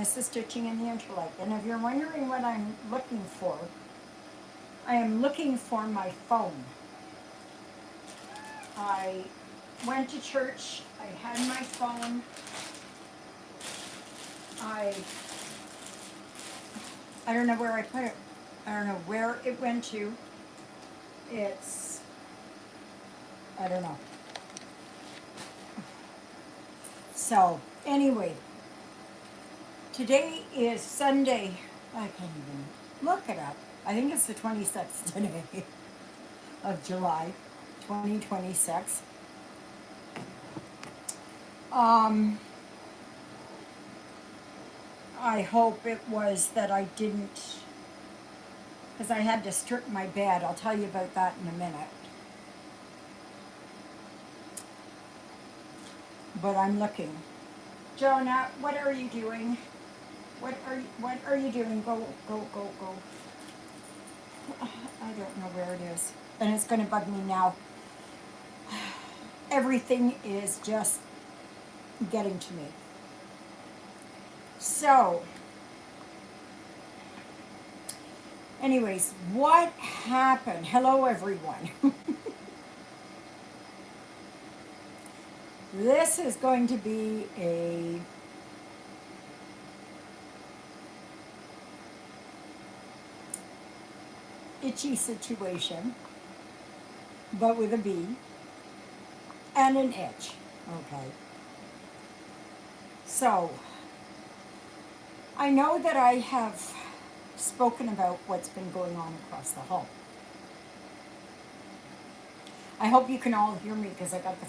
this is Stitching in the Interlake. And if you're wondering what I'm looking for, I am looking for my phone. I went to church, I had my phone, I don't know where I put it. I don't know where it went to. It's, I don't know. So, anyway, today is Sunday. I can't even look it up. I think it's the 26th today of July, 2026. I hope it was that I didn't, because I had to strip my bed. I'll tell you about that in a minute. But I'm looking. Jonah, what are you doing? What are you doing? Go, go, go, go. I don't know where it is. And it's going to bug me now. Everything is just getting to me. So, anyways, what happened? Hello, everyone. This is going to be a itchy situation, but with a B and an itch. Okay. So, I know that I have spoken about what's been going on across the hall. I hope you can all hear me because I got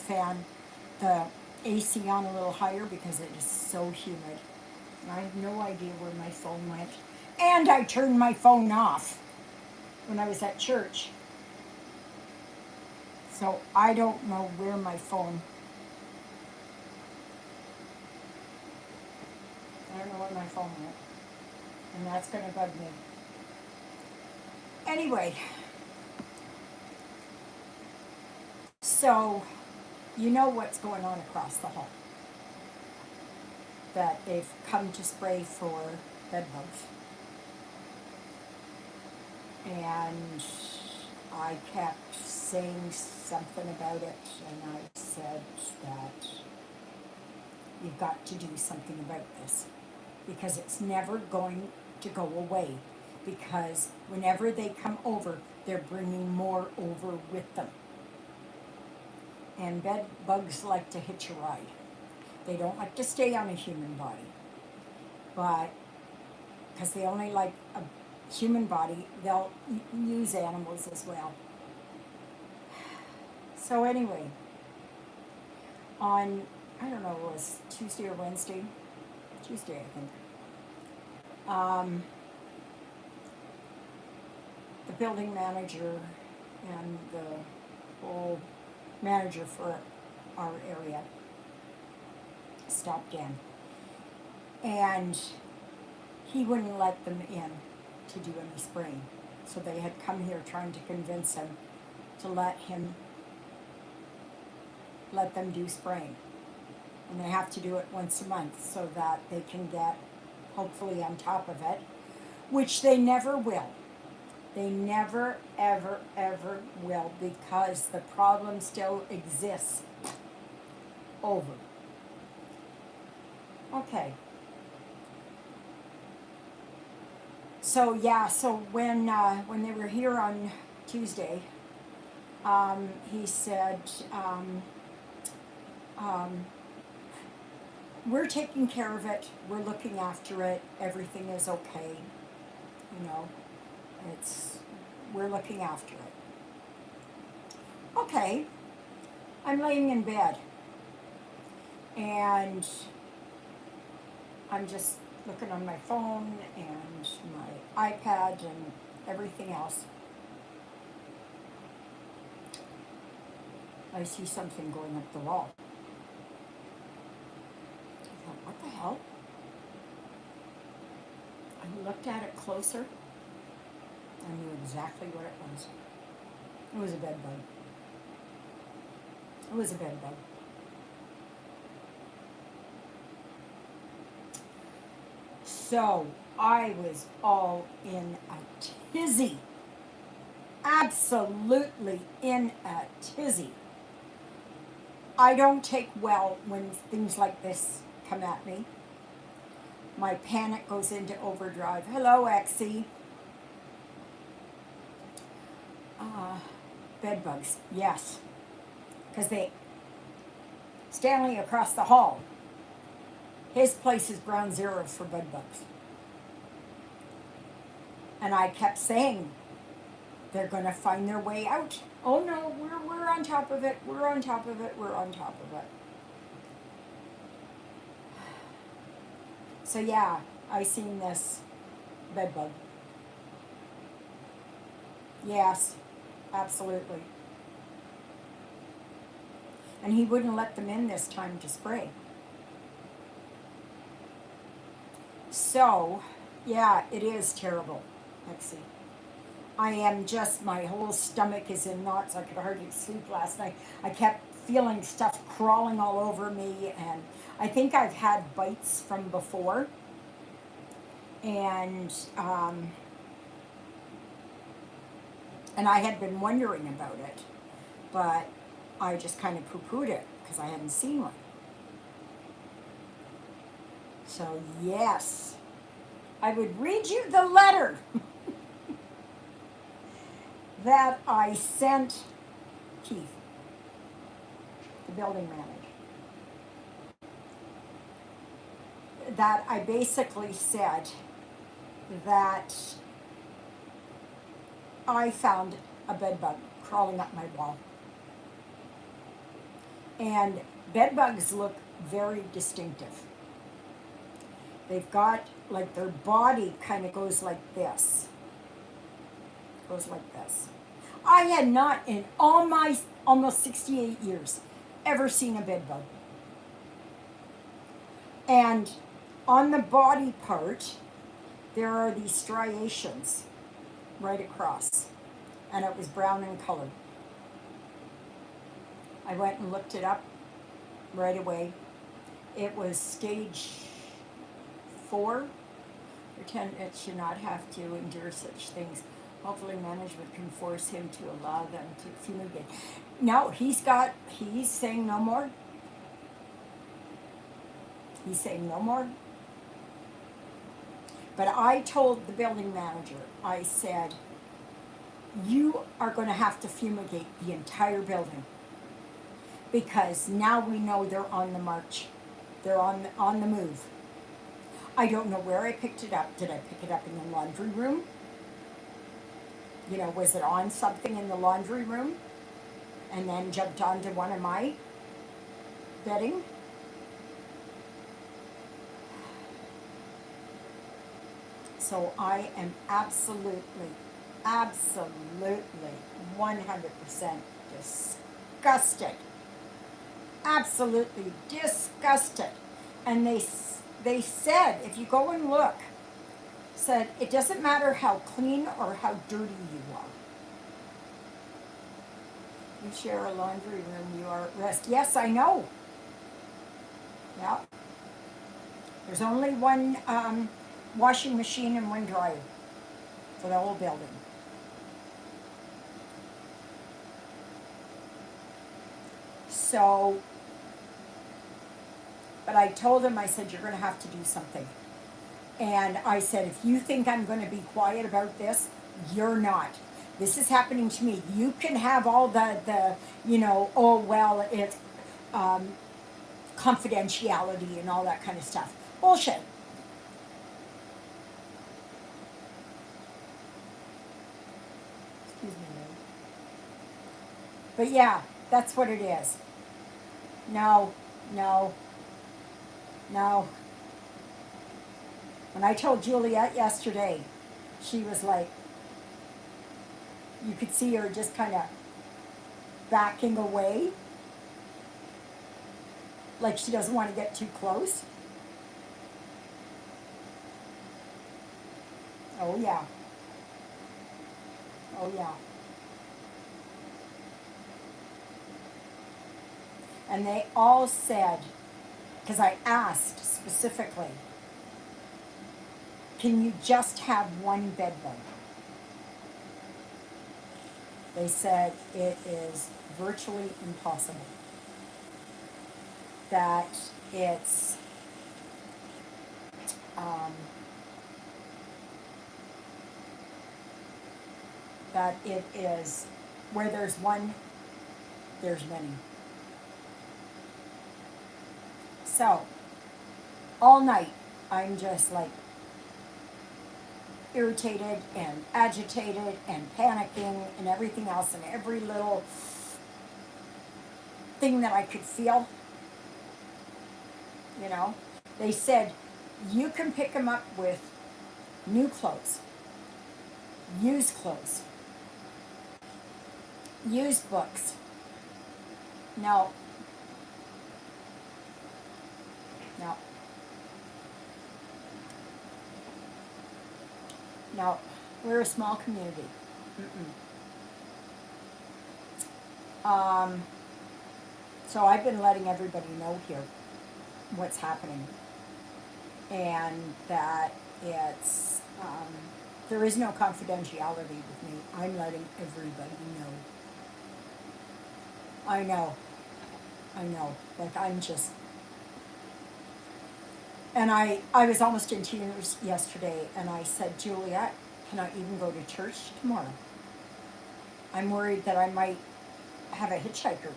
the AC on a little higher because it is so humid. And I have no idea where my phone went. And I turned my phone off when I was at church. So I don't know where my phone, I don't know where my phone went. And that's going to bug me. Anyway, so you know what's going on across the hall. That they've come to spray for bed bugs. And I kept saying something about it, and I said that you've got to do something about this because it's never going to go away, because whenever they come over, they're bringing more over with them. And bed bugs like to hitch a ride. They don't like to stay on a human body, but because they only like a human body, they'll use animals as well. So anyway, on, I don't know, it was Tuesday or Wednesday, Tuesday I think, the building manager and the whole manager for our area stopped in, and he wouldn't let them in to do any spraying. So they had come here trying to convince him to let them do spraying. And they have to do it once a month so that they can get hopefully on top of it, which they never will. They never, ever, ever will, because the problem still exists. Over. Okay. So yeah, so when they were here on Tuesday, he said, we're taking care of it, we're looking after it, everything is okay, you know, we're looking after it. Okay, I'm laying in bed, and I'm just looking on my phone and my iPad and everything else. I see something going up the wall. I thought, what the hell? I looked at it closer. I knew exactly what it was. It was a bed bug. It was a bed bug. So I was all in a tizzy. Absolutely in a tizzy. I don't take well when things like this come at me. My panic goes into overdrive. Hello, Exie. Uh, Bed bugs, yes. Because Stanley across the hall, his place is ground zero for bed bugs. And I kept saying, they're going to find their way out. Oh no, we're on top of it, we're on top of it, we're on top of it. So yeah, I seen this bed bug. Yes, absolutely. And he wouldn't let them in this time to spray. So, yeah, it is terrible, Lexi. I am just, my whole stomach is in knots. I could hardly sleep last night. I kept feeling stuff crawling all over me, and I think I've had bites from before. And, um, and I had been wondering about it, but I just kind of poo-pooed it because I hadn't seen one. So, yes, I would read you the letter that I sent Keith, the building manager. That I basically said that I found a bed bug crawling up my wall. And bed bugs look very distinctive. They've got, like, their body kind of goes like this. Goes like this. I had not, in all my almost 68 years, ever seen a bed bug. And on the body part, there are these striations right across. And it was brown in color. I went and looked it up right away. It was stage 4 or 10. It should not have to endure such things. Hopefully management can force him to allow them to fumigate. No, he's saying no more. He's saying no more. But I told the building manager, I said, you are going to have to fumigate the entire building. Because now we know they're on the march. They're on the move. I don't know where I picked it up. Did I pick it up in the laundry room? You know, was it on something in the laundry room? And then jumped onto one of my bedding? So I am absolutely 100% disgusted. Absolutely disgusted. And they said, if you go and look, said it doesn't matter how clean or how dirty you are. You share a laundry room, you are at rest. Yes, I know. Yeah. There's only one washing machine and one dryer for the whole building. So, but I told him, I said, you're going to have to do something. And I said, if you think I'm going to be quiet about this, you're not. This is happening to me. You can have all the oh, well, it's confidentiality and all that kind of stuff. Bullshit. Excuse me, Mary. But yeah, that's what it is. No, no, no. When I told Juliet yesterday, she was like, you could see her just kind of backing away, like she doesn't want to get too close. Oh yeah. Oh yeah. And they all said, because I asked specifically, can you just have one bed bug? They said it is virtually impossible. That it's um, that it is where there's one, there's many. So all night I'm just like irritated and agitated and panicking and everything else, and every little thing that I could feel, you know. They said you can pick them up with new clothes, used clothes, used books. No, no, no. We're a small community. Mm-mm. So I've been letting everybody know here what's happening, and that it's there is no confidentiality with me. I'm letting everybody know. I know, I know. Like I'm just, and I was almost in tears yesterday, and I said, Juliet, can I even go to church tomorrow? I'm worried that I might have a hitchhiker.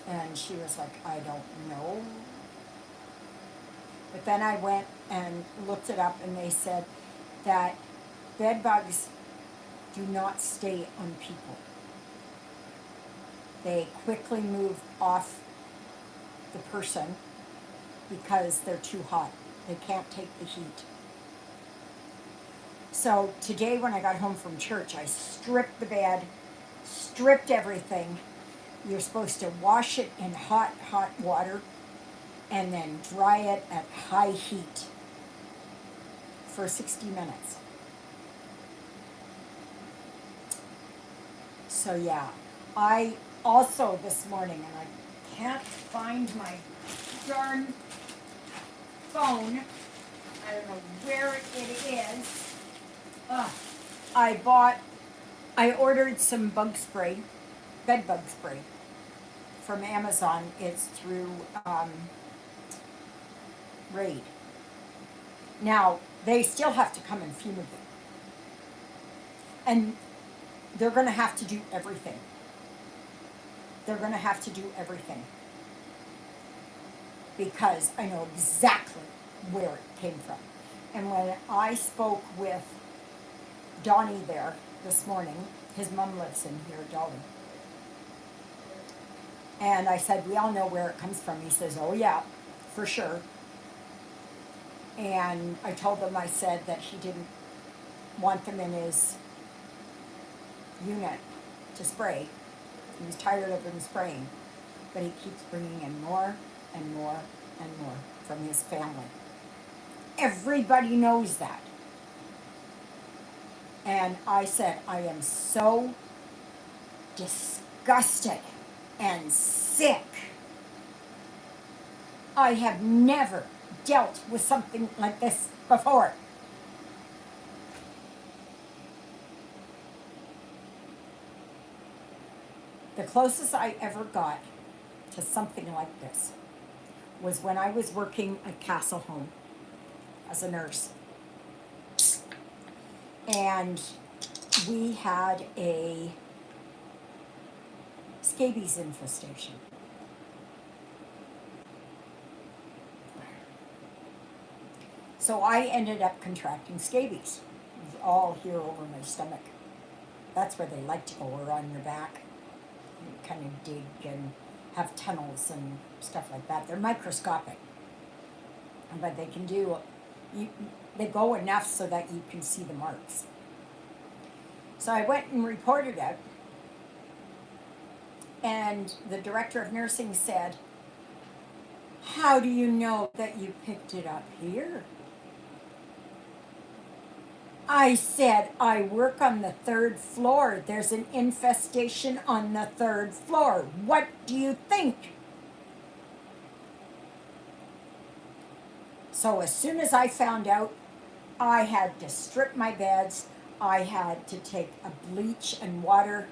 And she was like, I don't know. But then I went and looked it up, and they said that bed bugs do not stay on people. They quickly move off the person because they're too hot. They can't take the heat. So today when I got home from church, I stripped the bed, stripped everything. You're supposed to wash it in hot, hot water and then dry it at high heat for 60 minutes. So yeah, I also this morning, and I can't find my darn phone. I don't know where it is. Ugh. I ordered some bug spray, bed bug spray from Amazon. It's through Raid. Now, they still have to come and fumigate. And they're going to have to do everything. They're going to have to do everything. Because I know exactly where it came from. And when I spoke with Donnie there this morning, his mom lives in here, Dolly. And I said, we all know where it comes from. He says, oh yeah, for sure. And I told him, I said that he didn't want them in his unit to spray. He was tired of them spraying. But he keeps bringing in more and more and more from his family. Everybody knows that. And I said, I am so disgusted and sick. I have never dealt with something like this before. The closest I ever got to something like this was when I was working at Castle Home as a nurse. And we had a scabies infestation. So I ended up contracting scabies. It was all here over my stomach. That's where they like to go, or on your back. You kind of dig and have tunnels and stuff like that. They're microscopic, but they can do, they go enough so that you can see the marks. So I went and reported it, and the director of nursing said, how do you know that you picked it up here? I said, I work on the 3rd floor. There's an infestation on the 3rd floor. What do you think? So as soon as I found out, I had to strip my beds. I had to take a bleach and water,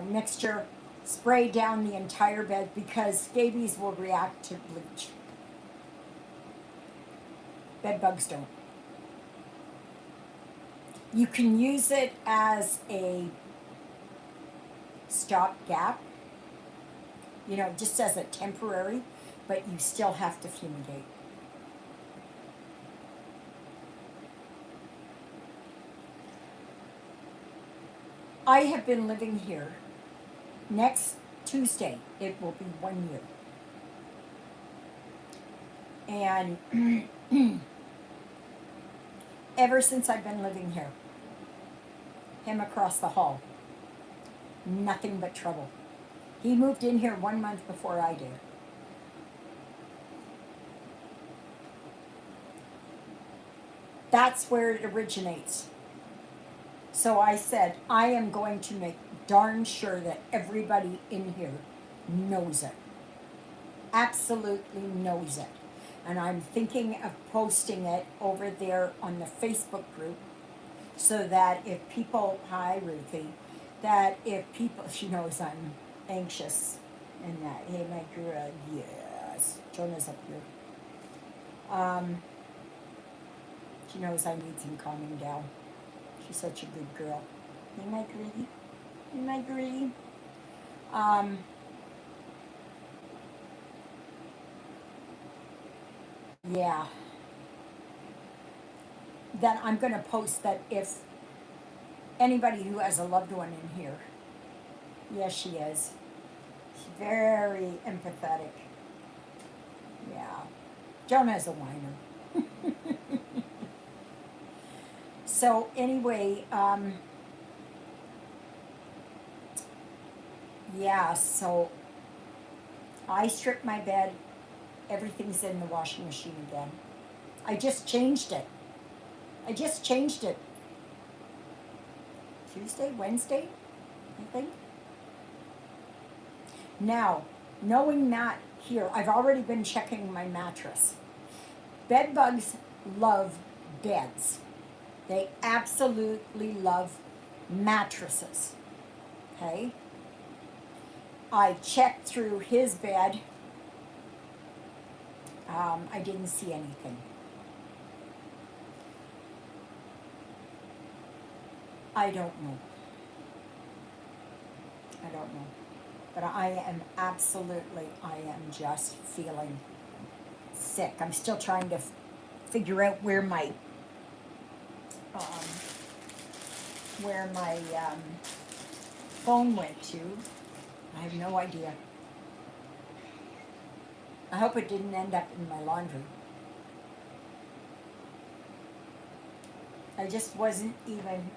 mixture, spray down the entire bed because scabies will react to bleach. Bed bugs don't. You can use it as a stopgap, just as a temporary, but you still have to fumigate. I have been living here. Next Tuesday, it will be 1 year. And ever since I've been living here, him across the hall, nothing but trouble. He moved in here 1 month before I did. That's where it originates. So I said, I am going to make darn sure that everybody in here knows it. Absolutely knows it. And I'm thinking of posting it over there on the Facebook group so that if people, hi Ruthie, that if people, she knows I'm anxious and that, hey my girl, yes, Jonah's up here. She knows I need some calming down. She's such a good girl. Hey my girlie, hey my girlie. Yeah. Then I'm going to post that if anybody who has a loved one in here, yes, she is. She's very empathetic. Yeah. Jonah's a whiner. So anyway, yeah, so I stripped my bed. Everything's in the washing machine again. I just changed it. Tuesday, Wednesday, I think. Now, knowing that here, I've already been checking my mattress. Bed bugs love beds. They absolutely love mattresses. Okay? I checked through his bed. I didn't see anything. I don't know. But I am just feeling sick. I'm still trying to figure out where my phone went to. I have no idea. I hope it didn't end up in my laundry. I just wasn't even,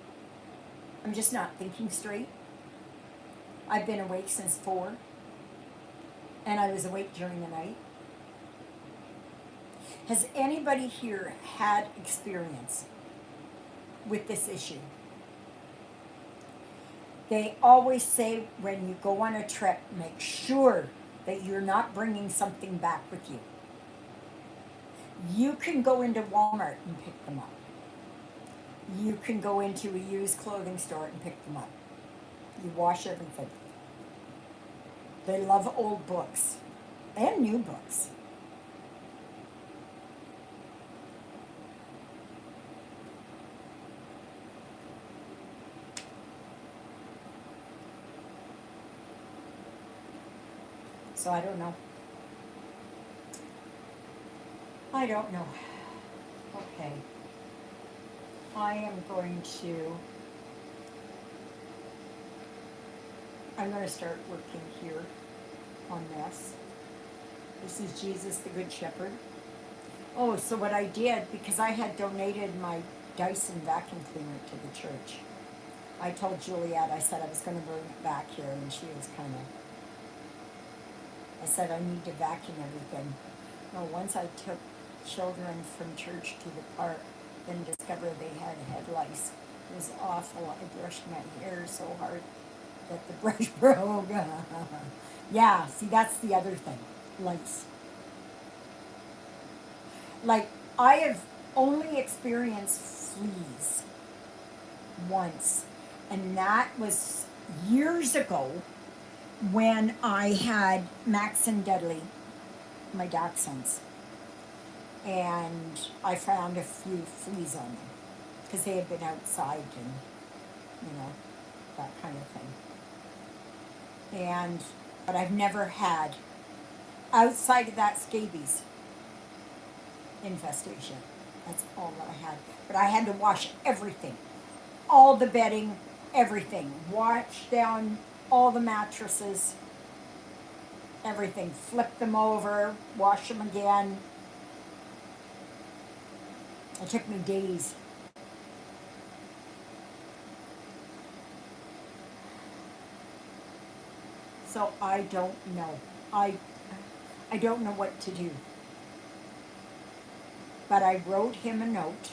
I'm just not thinking straight. I've been awake since 4, and I was awake during the night. Has anybody here had experience with this issue? They always say when you go on a trip, make sure that you're not bringing something back with you. You can go into Walmart and pick them up. You can go into a used clothing store and pick them up. You wash everything. They love old books and new books. So I don't know. Okay. I'm going to start working here on this. This is Jesus the Good Shepherd. Oh, so what I did, because I had donated my Dyson vacuum cleaner to the church, I told Juliet, I said I was going to bring it back here, and she was I said I need to vacuum everything. No, once I took children from church to the park, then discovered they had head lice. It was awful. I brushed my hair so hard that the brush broke. Yeah, see, that's the other thing. Lice. Like, I have only experienced fleas once, and that was years ago when I had Max and Dudley, my dachshunds, and I found a few fleas on them because they had been outside and, you know, that kind of thing. And, but I've never had, outside of that, scabies infestation. That's all that I had. But I had to wash everything, all the bedding, everything. Wash down all the mattresses, everything. Flip them over, wash them again. It took me days. So I don't know. I don't know what to do. But I wrote him a note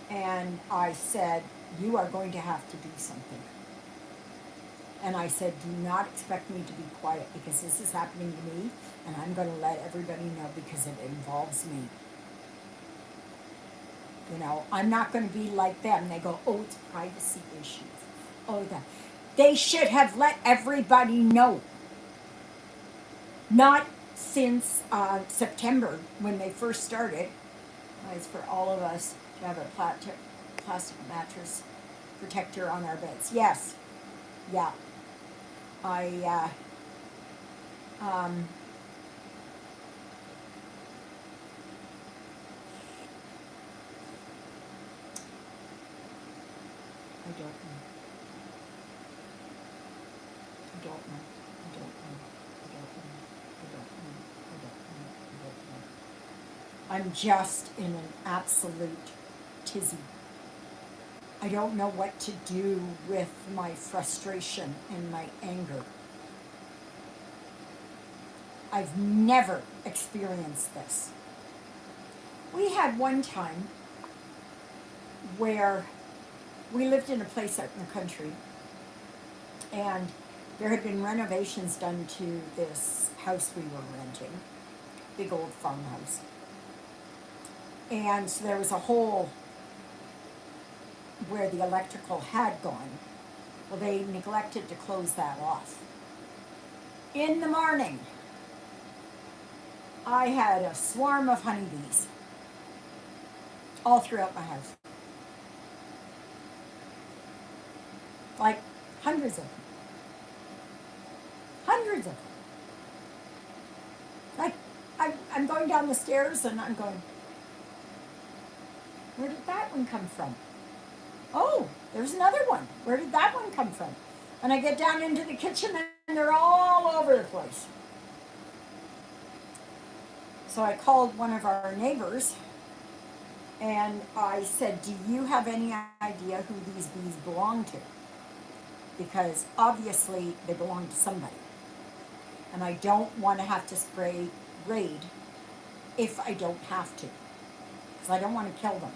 and I said, you are going to have to do something. And I said, do not expect me to be quiet because this is happening to me and I'm going to let everybody know because it involves me. You know, I'm not going to be like them. They go, oh, it's privacy issues. Oh, that. They should have let everybody know. Not since September when they first started. It's for all of us to have a plastic mattress protector on our beds. Yes. Yeah. I, um, I don't know. I don't know. I don't know. I don't know. I don't know. I don't know. I don't know. I'm just in an absolute tizzy. I don't know what to do with my frustration and my anger. I've never experienced this. We had one time where we lived in a place out in the country and there had been renovations done to this house we were renting, big old farmhouse. And so there was a hole where the electrical had gone. Well, they neglected to close that off. In the morning, I had a swarm of honeybees all throughout my house. Like hundreds of them. Hundreds of them. Like, I'm going down the stairs and I'm going, where did that one come from? Oh, there's another one. Where did that one come from? And I get down into the kitchen and they're all over the place. So I called one of our neighbors and I said, do you have any idea who these bees belong to? Because obviously they belong to somebody. And I don't want to have to spray Raid if I don't have to. Because I don't want to kill them.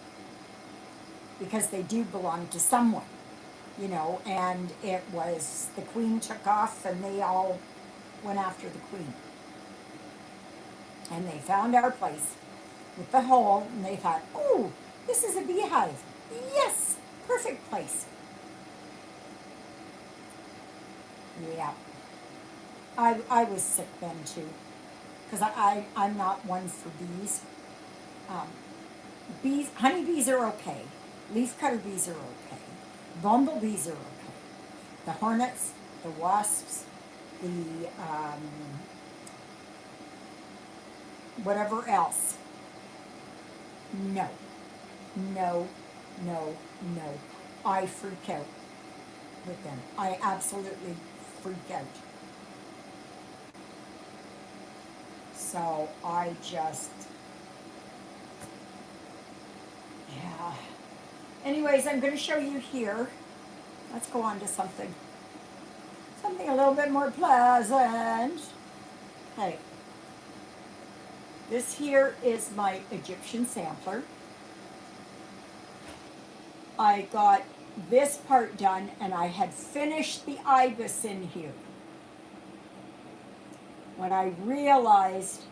Because they do belong to someone, you know, and it was, the queen took off and they all went after the queen. And they found our place with the hole and they thought, oh, this is a beehive. Yes, perfect place. Yeah. I was sick then too. Because I'm not one for bees. Bees, honeybees are okay. Leafcutter bees are okay. Bumblebees are okay. The hornets, the wasps, the whatever else. No. No, no, no. I freak out with them. I absolutely freak out. So I just, yeah. Anyways, I'm going to show you here. Let's go on to something a little bit more pleasant. Hey, this here is my Egyptian sampler. I got this part done and I had finished the ibis in here when I realized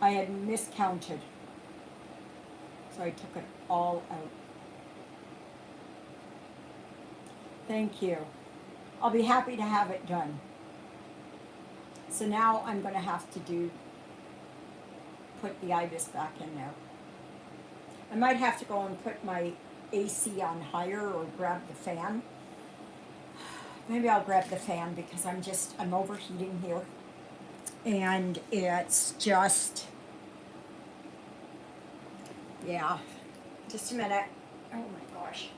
I had miscounted So I took it all out. Thank you. I'll be happy to have it done. So now I'm going to have to put the ibis back in there. I might have to go and put my AC on higher or grab the fan. Maybe I'll grab the fan because I'm overheating here. And it's just, yeah, just a minute. Oh my gosh.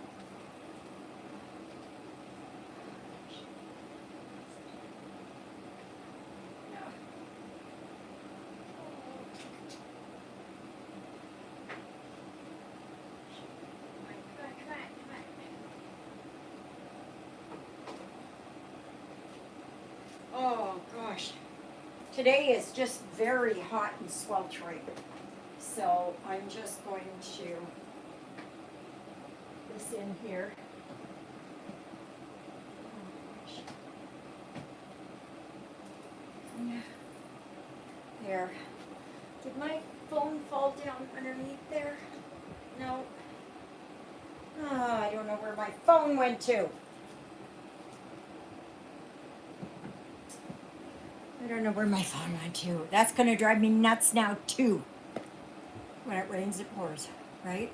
Oh gosh. Today is just very hot and sweltering. So I'm just going to put this in here. There. Did my phone fall down underneath there? No. Oh, I don't know where my phone went to. I don't know where my phone went to. That's going to drive me nuts now, too. When it rains, it pours, right?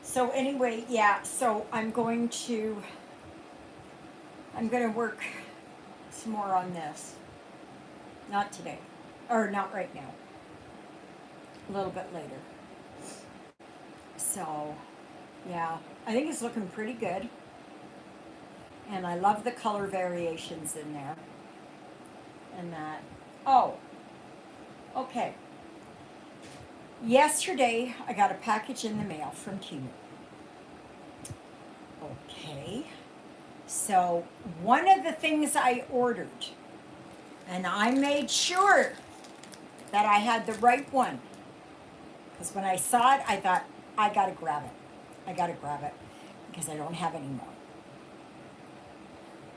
So anyway, yeah, so I'm going to work some more on this. Not today, or not right now. A little bit later. So, yeah, I think it's looking pretty good. And I love the color variations in there. And that. Oh, okay. Yesterday, I got a package in the mail from Temu. Okay. So, one of the things I ordered, and I made sure that I had the right one. Because when I saw it, I thought, I gotta grab it. I gotta grab it. Because I don't have any more.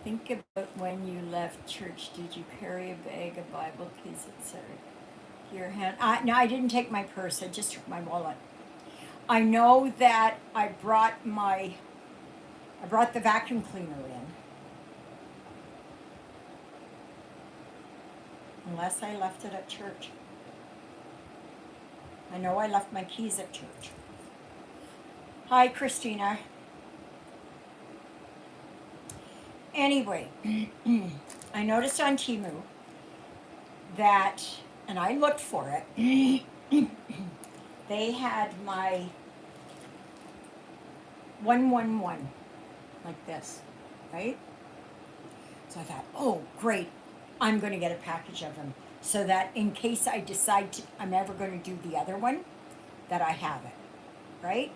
Think about when you left church. Did you carry a bag, a Bible, keys, etc.? Your hand. No, I didn't take my purse. I just took my wallet. I know that I brought the vacuum cleaner in. Unless I left it at church. I know I left my keys at church. Hi, Christina. Anyway, I noticed on Temu that, and I looked for it, they had my 111 like this, right? So I thought, oh, great, I'm going to get a package of them so that in case I decide I'm ever going to do the other one, that I have it, right?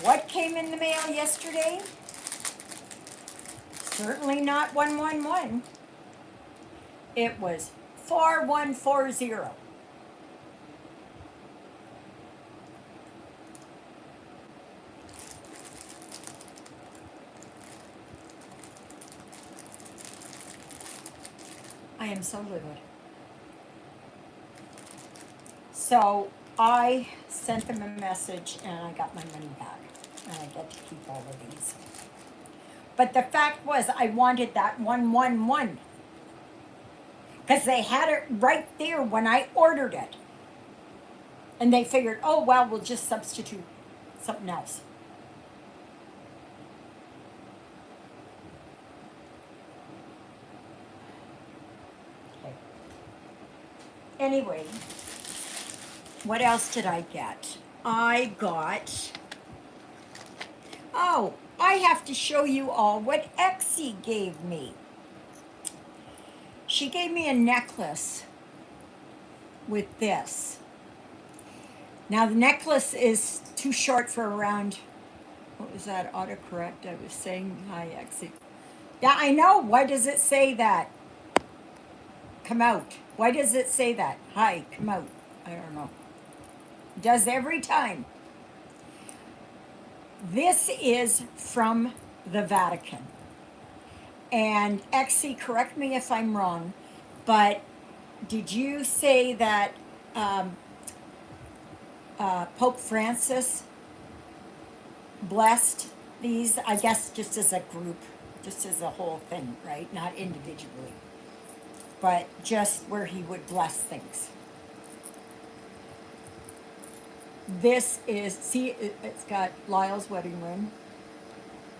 What came in the mail yesterday? Certainly not 111. It was 4140. I am so livid. So I sent them a message and I got my money back. And I get to keep all of these. But the fact was, I wanted that 111. Because they had it right there when I ordered it. And they figured, oh, well, we'll just substitute something else. Okay. Anyway, what else did I get? I got, oh, I have to show you all what Exie gave me. She gave me a necklace with this. Now the necklace is too short for around, what was that, autocorrect? I was saying, hi, Exie. Yeah, I know. Why does it say that? Come out. Why does it say that? Hi, come out. I don't know. It does every time. This is from the Vatican. And Exie, correct me if I'm wrong, but did you say that um, Pope Francis blessed these? I guess just as a group, just as a whole thing, right? Not individually, but just where he would bless things. This is, see, it's got Lyle's wedding ring.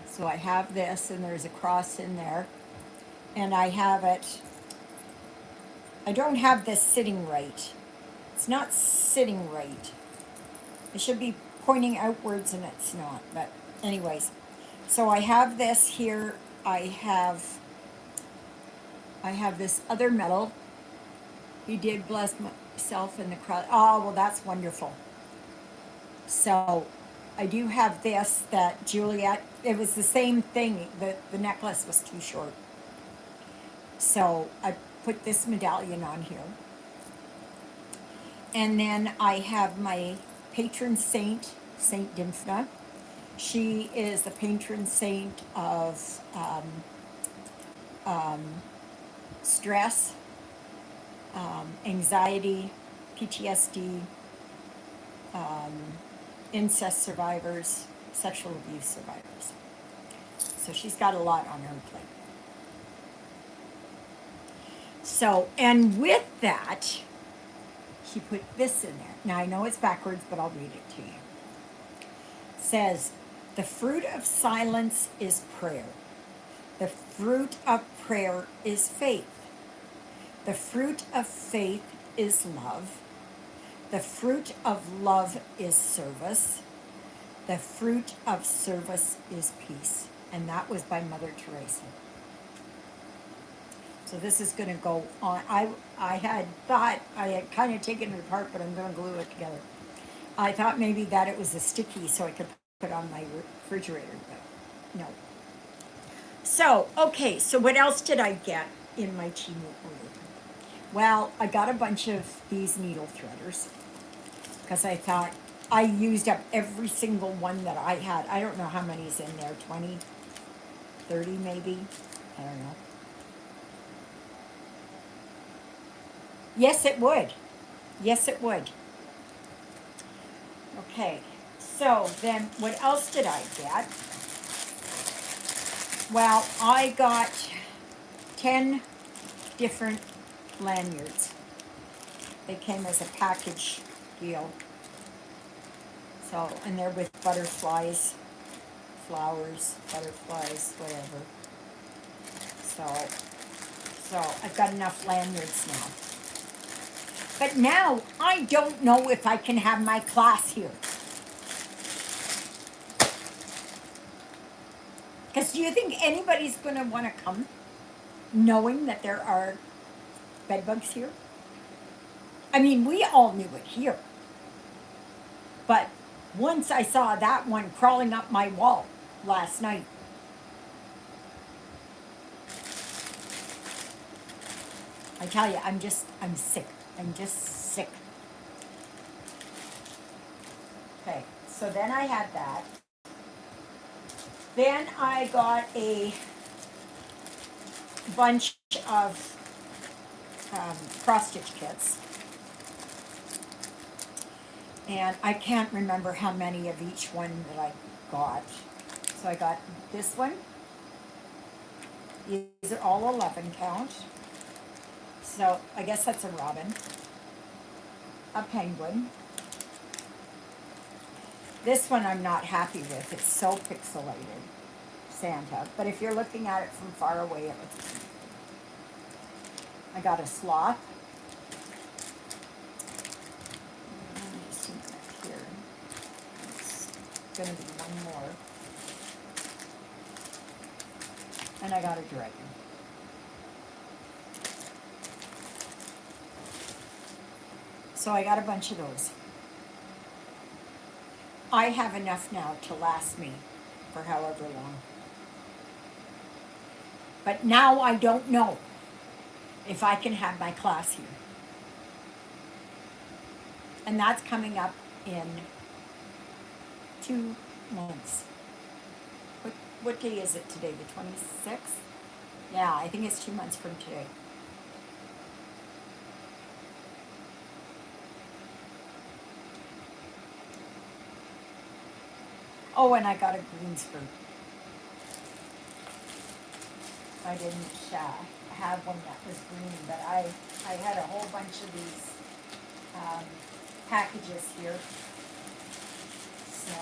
So I have this, and there's a cross in there. And I have it, I don't have this sitting right. It's not sitting right. It should be pointing outwards, and it's not. But, anyways, so I have this here. I have this other medal. He did bless myself in the cross. Oh, well, that's wonderful. So I do have this that Juliet, it was the same thing. The necklace was too short. So I put this medallion on here. And then I have my patron saint, Saint Dymphna. She is the patron saint of stress, anxiety, PTSD, incest survivors, sexual abuse survivors. So she's got a lot on her plate. So, and with that, she put this in there. Now I know it's backwards, but I'll read it to you. It says, the fruit of silence is prayer. The fruit of prayer is faith. The fruit of faith is love. The fruit of love is service. The fruit of service is peace. And that was by Mother Teresa. So this is going to go on. I had thought, I had kind of taken it apart, but I'm going to glue it together. I thought maybe that it was a sticky so I could put it on my refrigerator, but no. So, okay, so what else did I get in my Temu order? Well, I got a bunch of these needle threaders because I thought I used up every single one that I had. I don't know how many's in there, 20, 30 maybe, I don't know. Yes, it would. Yes, it would. Okay, so then what else did I get? Well, I got 10 different lanyards. They came as a package deal. So, and they're with butterflies, flowers, butterflies, whatever. So I've got enough lanyards now. But now I don't know if I can have my class here. Because do you think anybody's going to want to come knowing that there are bedbugs here? I mean, we all knew it here. But once I saw that one crawling up my wall last night, I tell you, I'm sick. I'm just sick. Okay, so then I had that. Then I got a bunch of cross-stitch kits. And I can't remember how many of each one that I got. So I got this one. These are all 11 count. So I guess that's a robin. A penguin. This one I'm not happy with. It's so pixelated. Santa. But if you're looking at it from far away, it looks pretty. I got a sloth. Let me just see that here. It's going to be one more. And I got a dragon. So I got a bunch of those. I have enough now to last me for however long. But now I don't know if I can have my class here. And that's coming up in 2 months. What day is it today? The 26th? Yeah, I think it's 2 months from today. Oh, and I got a green skirt. I didn't have one that was green, but I had a whole bunch of these um, packages here. So,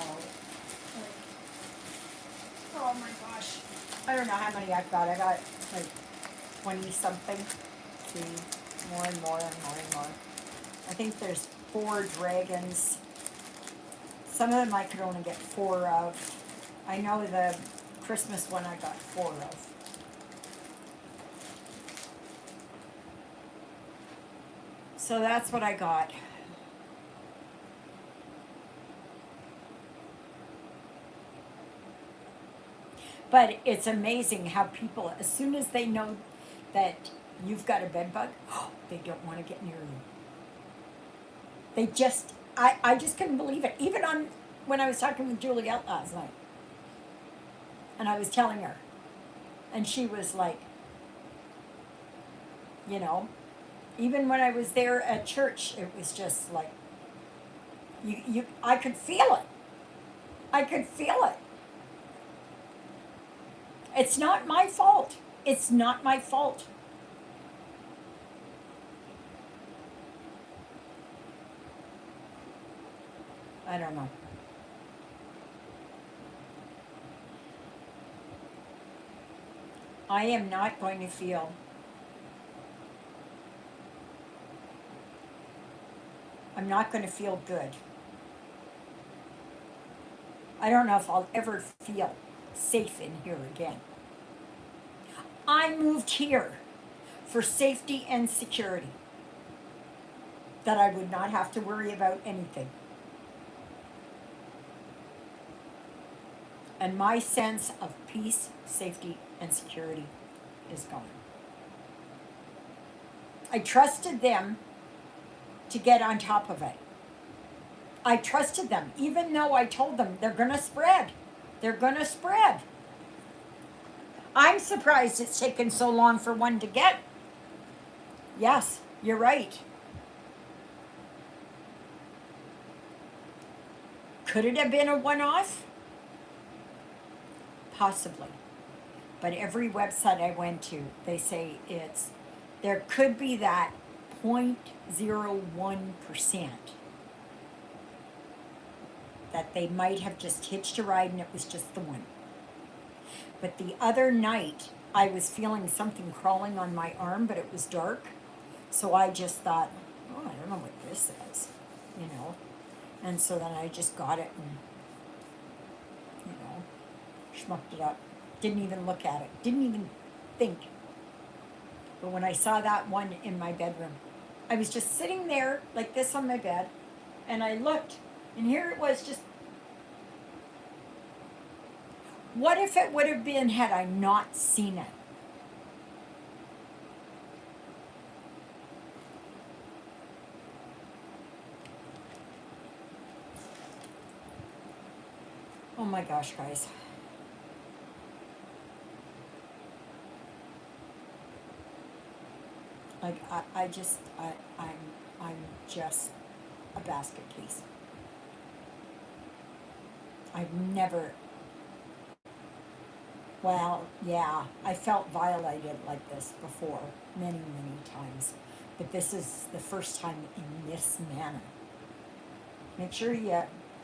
oh my gosh, I don't know how many I've got. I got like 20 something. See, more and more and more and more. I think there's 4 dragons. Some of them I could only get 4 of. I know the Christmas one I got 4 of. So that's what I got. But it's amazing how people, as soon as they know that you've got a bed bug, they don't want to get near you. They just, I just couldn't believe it. Even on when I was talking with Juliet last night, and I was telling her, and she was like, you know, even when I was there at church, it was just like, I could feel it. I could feel it. It's not my fault. It's not my fault. I don't know. I am not going to feel, I'm not going to feel good. I don't know if I'll ever feel safe in here again. I moved here for safety and security, that I would not have to worry about anything. And my sense of peace, safety, and security is gone. I trusted them to get on top of it. I trusted them, even though I told them they're going to spread. They're going to spread. I'm surprised it's taken so long for one to get. Yes, you're right. Could it have been a one off? Possibly. But every website I went to, they say there could be that 0.01% that they might have just hitched a ride and it was just the one. But the other night, I was feeling something crawling on my arm, but it was dark. So I just thought, oh, I don't know what this is, you know. And so then I just got it and, you know, schmucked it up. Didn't even look at it. Didn't even think. But when I saw that one in my bedroom, I was just sitting there like this on my bed, and I looked, and here it was just. What if it would have been had I not seen it? Oh my gosh, guys. Like I'm just a basket case. I've never, well, yeah, I felt violated like this before many, many times. But this is the first time in this manner. Make sure you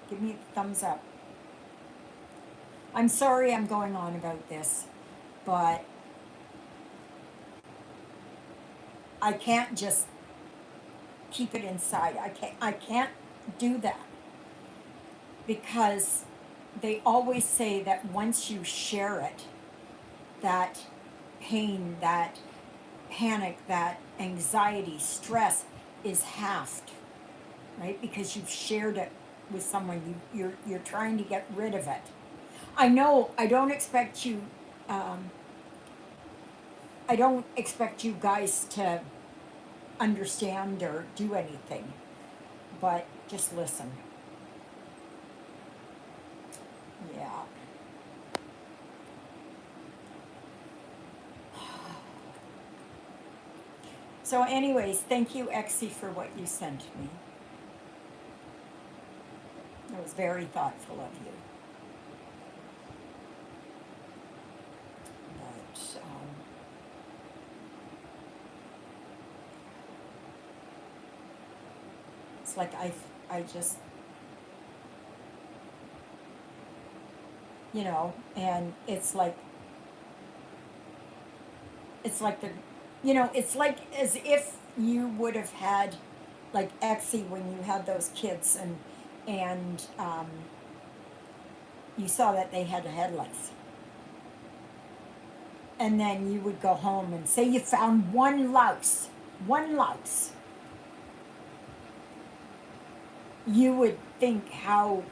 give me a thumbs up. I'm sorry I'm going on about this, but I can't just keep it inside. I can't do that, because they always say that once you share it, that pain, that panic, that anxiety, stress is halved, right? Because you've shared it with someone. You're trying to get rid of it. I know I don't expect you. Um, I don't expect you guys to understand or do anything, but just listen. Yeah. So, anyways, thank you, Exie, for what you sent me. It was very thoughtful of you. like I just, and it's like the, it's like as if you would have had like Exie when you had those kids and you saw that they had headlights. And then you would go home and say you found one louse. You would think how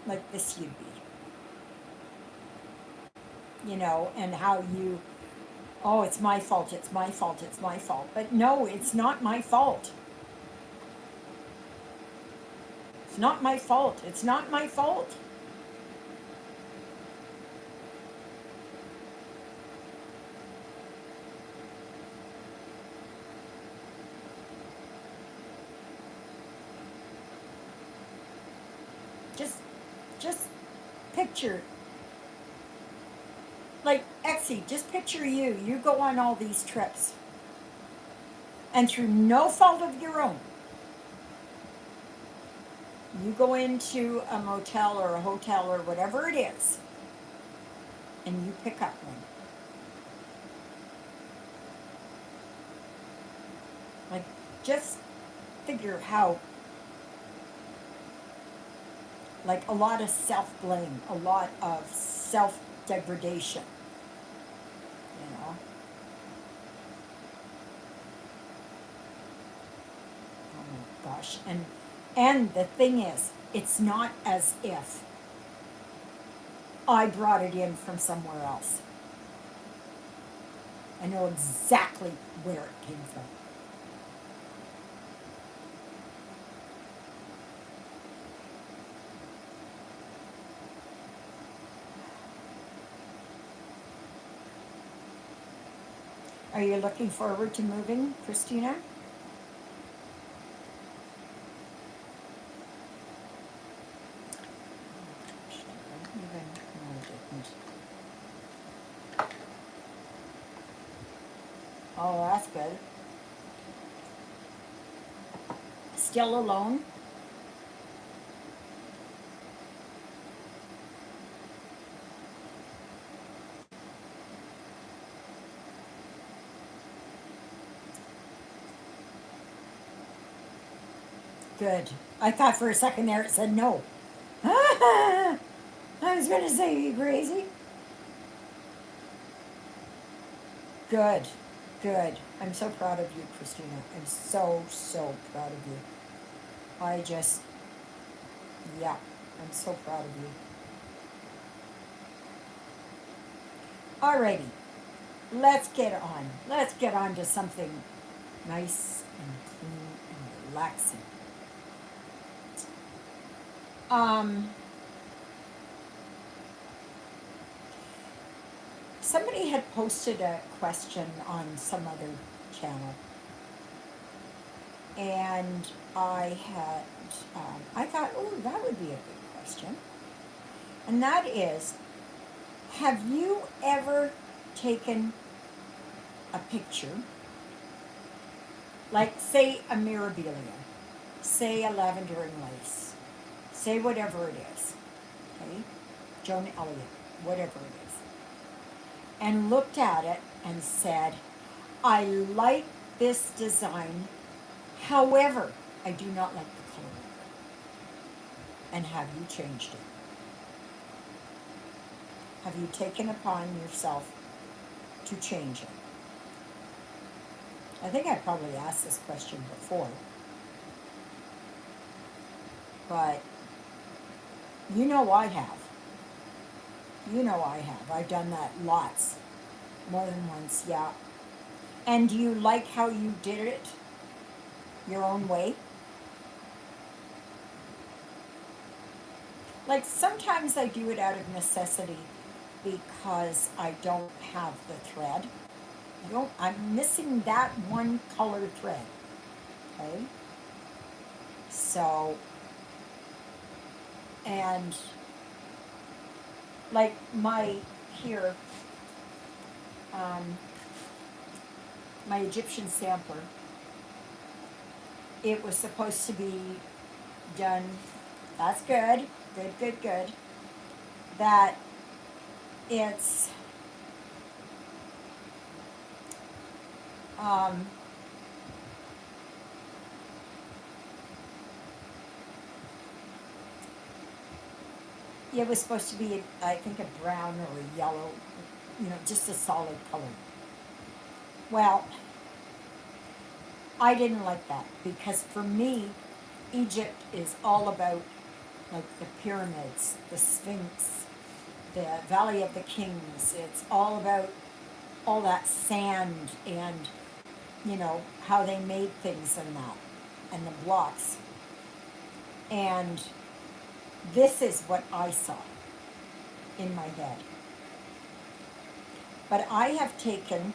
like this you'd be, and how you, oh, it's my fault, it's my fault, it's my fault. But no, it's not my fault. It's not my fault. It's not my fault. Just just picture, like Exie, just picture you go on all these trips, and through no fault of your own, you go into a motel or a hotel or whatever it is, and you pick up one. Like, just figure how, like, a lot of self blame, a lot of self degradation, you know? Oh my gosh. And the thing is, it's not as if I brought it in from somewhere else. I know exactly where it came from. Are you looking forward to moving, Christina? Even, no, I didn't. Oh, that's good. Still alone? Good. I thought for a second there it said no. I was going to say, are you crazy? Good. Good. I'm so proud of you, Christina. I'm so, so proud of you. I just, yeah, I'm so proud of you. Alrighty, let's get on. Let's get on to something nice and clean and relaxing. Um, Somebody had posted a question on some other channel, and I thought, oh, that would be a good question. And that is, have you ever taken a picture, like say a mirabilia, say a lavender and lace, say whatever it is, okay, Joan Elliott, whatever it is, and looked at it and said, I like this design, however, I do not like the color of it. And have you changed it? Have you taken upon yourself to change it? I think I probably asked this question before, but you know I have. You know I have. I've done that lots, more than once, yeah. And do you like how you did it your own way? Like sometimes I do it out of necessity because I don't have the thread. I'm missing that one color thread. Okay? So, and like here, um, my Egyptian sampler, it was supposed to be done. That's good. Good, good, good. That it's um, it was supposed to be, I think, a brown or a yellow, just a solid color. Well, I didn't like that because for me, Egypt is all about like the pyramids, the Sphinx, the Valley of the Kings. It's all about all that sand and how they made things and that and the blocks. And this is what I saw in my head. But I have taken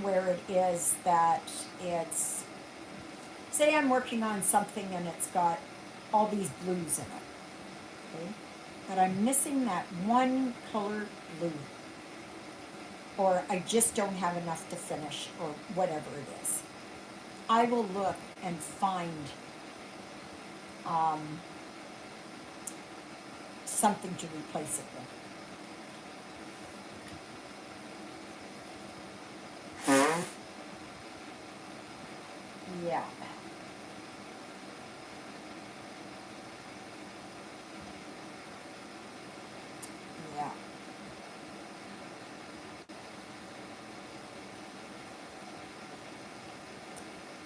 where it is that it's, say I'm working on something and it's got all these blues in it, okay? But I'm missing that one color blue, or I just don't have enough to finish, or whatever it is. I will look and find um, something to replace it with. Yeah. Yeah.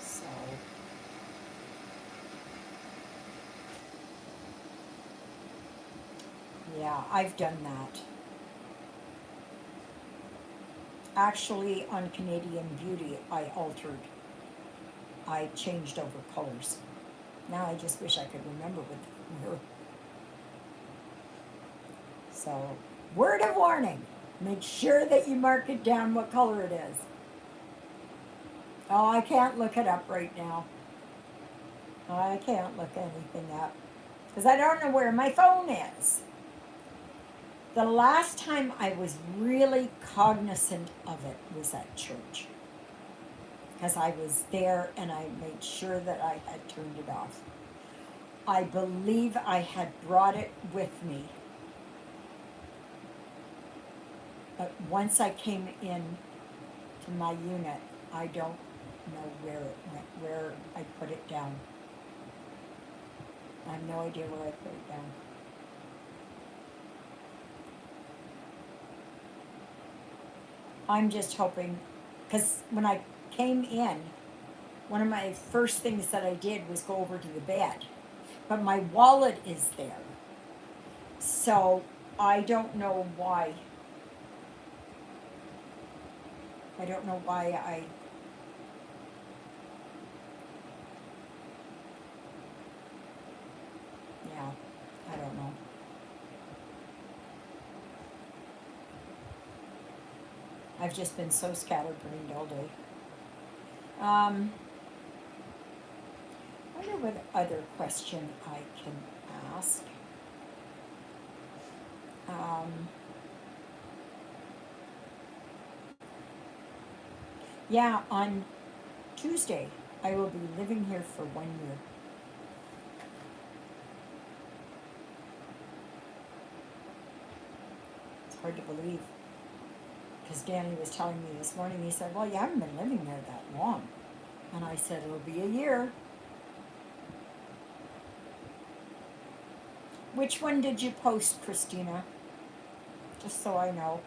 So, yeah, I've done that. Actually, on Canadian Beauty, I altered. I changed over colors. Now I just wish I could remember what they were. So, word of warning. Make sure that you mark it down what color it is. Oh, I can't look it up right now. I can't look anything up. Because I don't know where my phone is. The last time I was really cognizant of it was at church. Because I was there and I made sure that I had turned it off. I believe I had brought it with me. But once I came in to my unit, I don't know where it went, where I put it down. I have no idea where I put it down. I'm just hoping, because when I came in, one of my first things that I did was go over to the bed. But my wallet is there. So I don't know why. I don't know why yeah, I don't know. I've just been so scatterbrained all day. I wonder what other question I can ask. Yeah, on Tuesday, I will be living here for 1 year. It's hard to believe. Because Danny was telling me this morning, he said, well, you haven't been living there that long. And I said, it'll be a year. Which one did you post, Christina? Just so I know.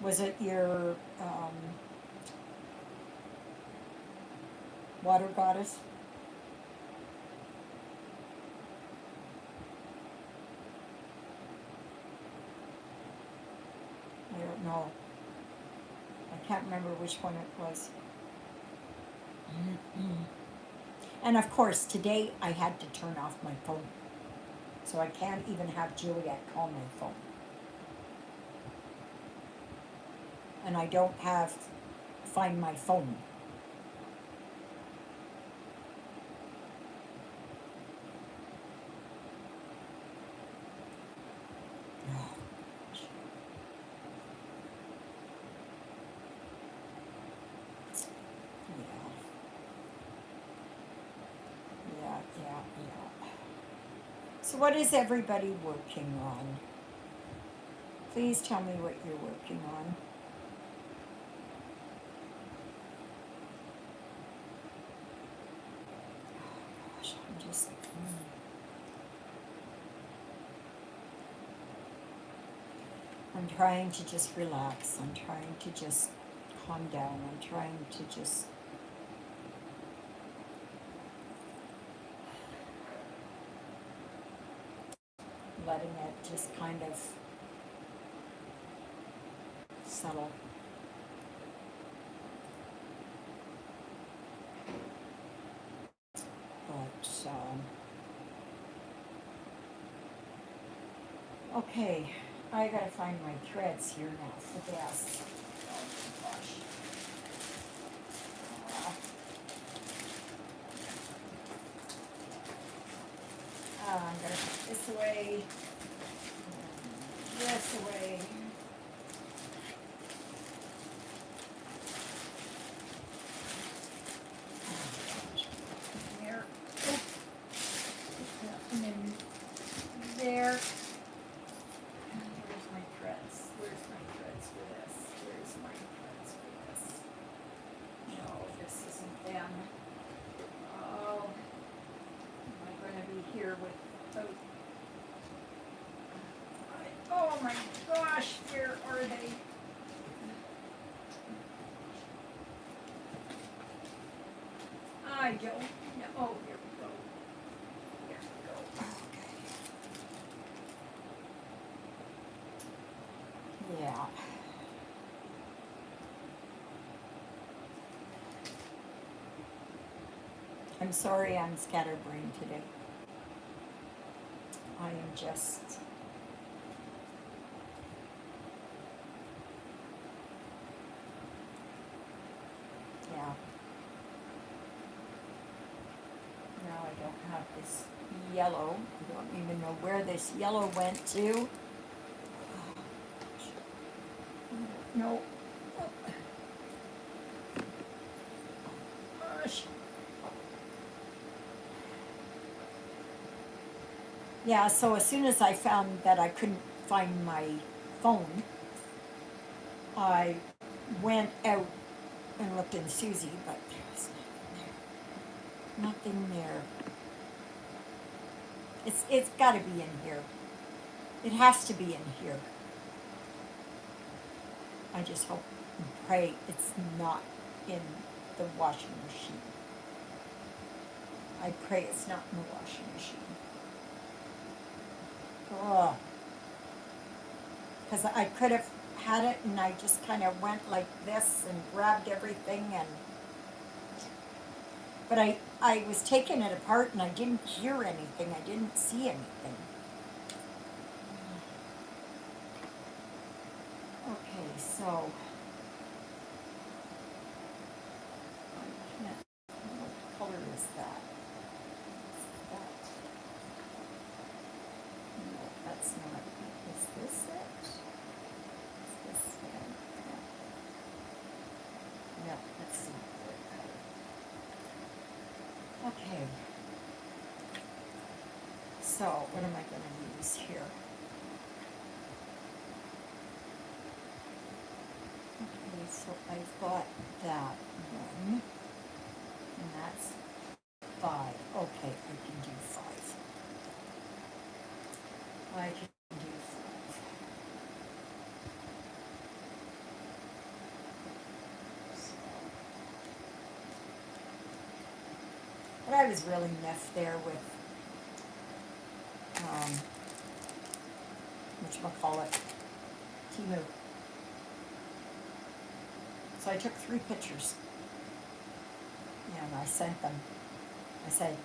Was it your water goddess? I don't know. I can't remember which one it was. And of course, today I had to turn off my phone. So I can't even have Juliet call my phone. And I don't have Find My Phone. Oh, gosh. So what is everybody working on? Please tell me what you're working on. Oh gosh, I'm just... I'm trying to just relax. I'm trying to just calm down. I'm trying to just letting it just kind of settle. But, okay, I gotta find my threads here now for this. Oh my gosh. I'm gonna put this away, this away. There. And then there. Where's my threads? Where's my threads for this? Where's my threads for this? No, this isn't them. Oh, am I going to be here with... Oh my gosh, where are they? I don't know. Oh, here we go. Here we go. Okay. Yeah. I'm sorry I'm scatterbrained today. I am just... Yeah. Now I don't have this yellow. I don't even know where this yellow went to. No. Gosh. Yeah, so as soon as I found that I couldn't find my phone, I went out and looked in Susie, but there was nothing there. Nothing there. It's got to be in here. It has to be in here. I just hope and pray it's not in the washing machine. I pray it's not in the washing machine. Oh. Because I could have had it and I just kind of went like this and grabbed everything and... But I was taking it apart and I didn't hear anything. I didn't see anything. Okay, so... I can't... What color is that? That... No, that's not... Is this it? Is this it? No, that's not the color. Okay. So, what am I going to use here? Okay, so I've got that one, and that's 5. Okay, I can do 5. I can do 5. So, but I was really miffed there with whatchamacallit, Timu. So I took 3 pictures and I sent them. I said,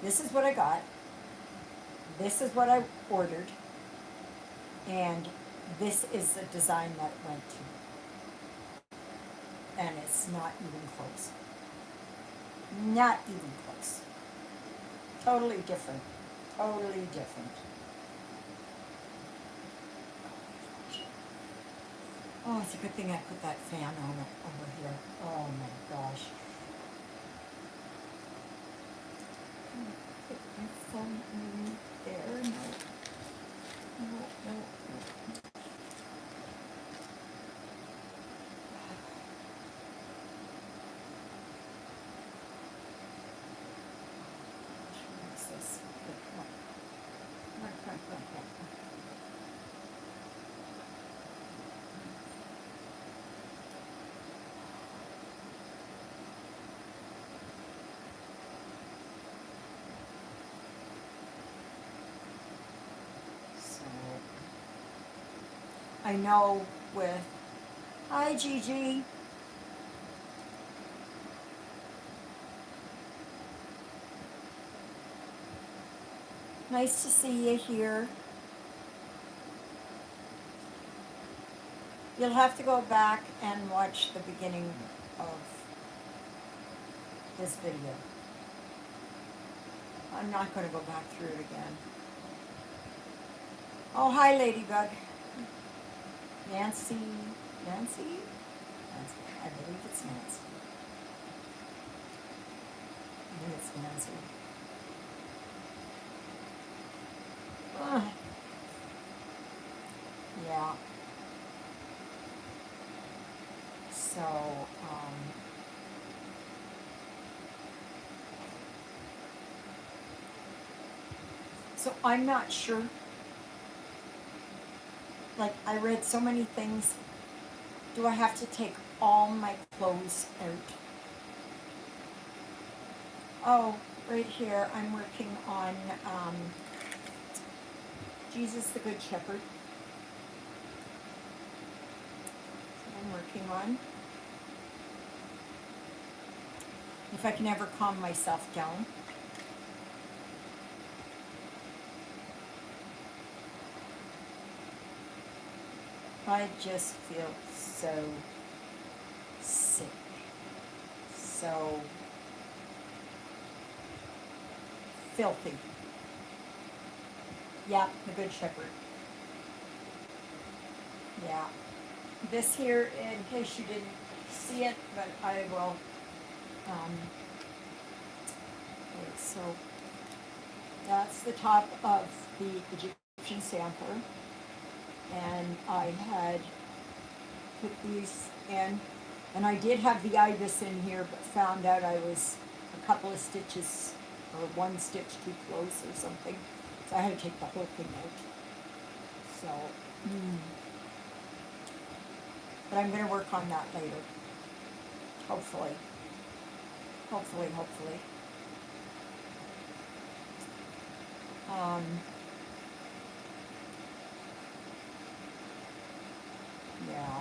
this is what I got, this is what I ordered, and this is the design that it went to. And it's not even close. Not even close. Totally different. Totally different. Oh, it's a good thing I put that fan on over here. Oh my gosh. Put my phone in. there. No. No. What is this? Come on. So, I know with, hi Gigi. Nice to see you here. You'll have to go back and watch the beginning of this video. I'm not going to go back through it again. Oh, hi, Ladybug. Nancy? I believe it's Nancy. I think it's Nancy. Yeah. So, so I'm not sure. Like, I read so many things. Do I have to take all my clothes out? Oh, right here, I'm working on Jesus the Good Shepherd. I'm working on. If I can ever calm myself down. I just feel so sick. So filthy. Yeah, the Good Shepherd. Yeah. This here, in case you didn't see it, but I will. Okay, so that's the top of the Egyptian sampler, and I had put these in, and I did have the ibis in here, but found out I was a couple of stitches or one stitch too close or something, so I had to take the whole thing out. So, but I'm going to work on that later. Hopefully. Yeah.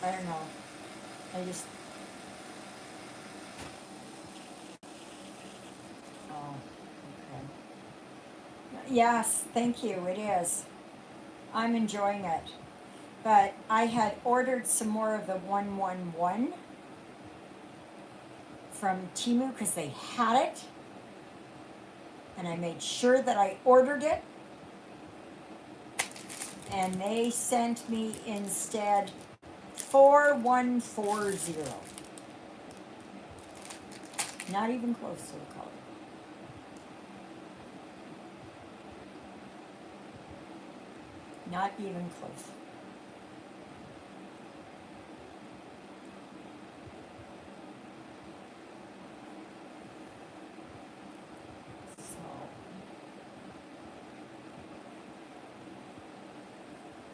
I don't know. I just. Oh, okay. Yes, thank you. It is. I'm enjoying it. But I had ordered some more of the 111 from Temu because they had it. And I made sure that I ordered it. And they sent me instead 4140. Not even close to the color. Not even close. So,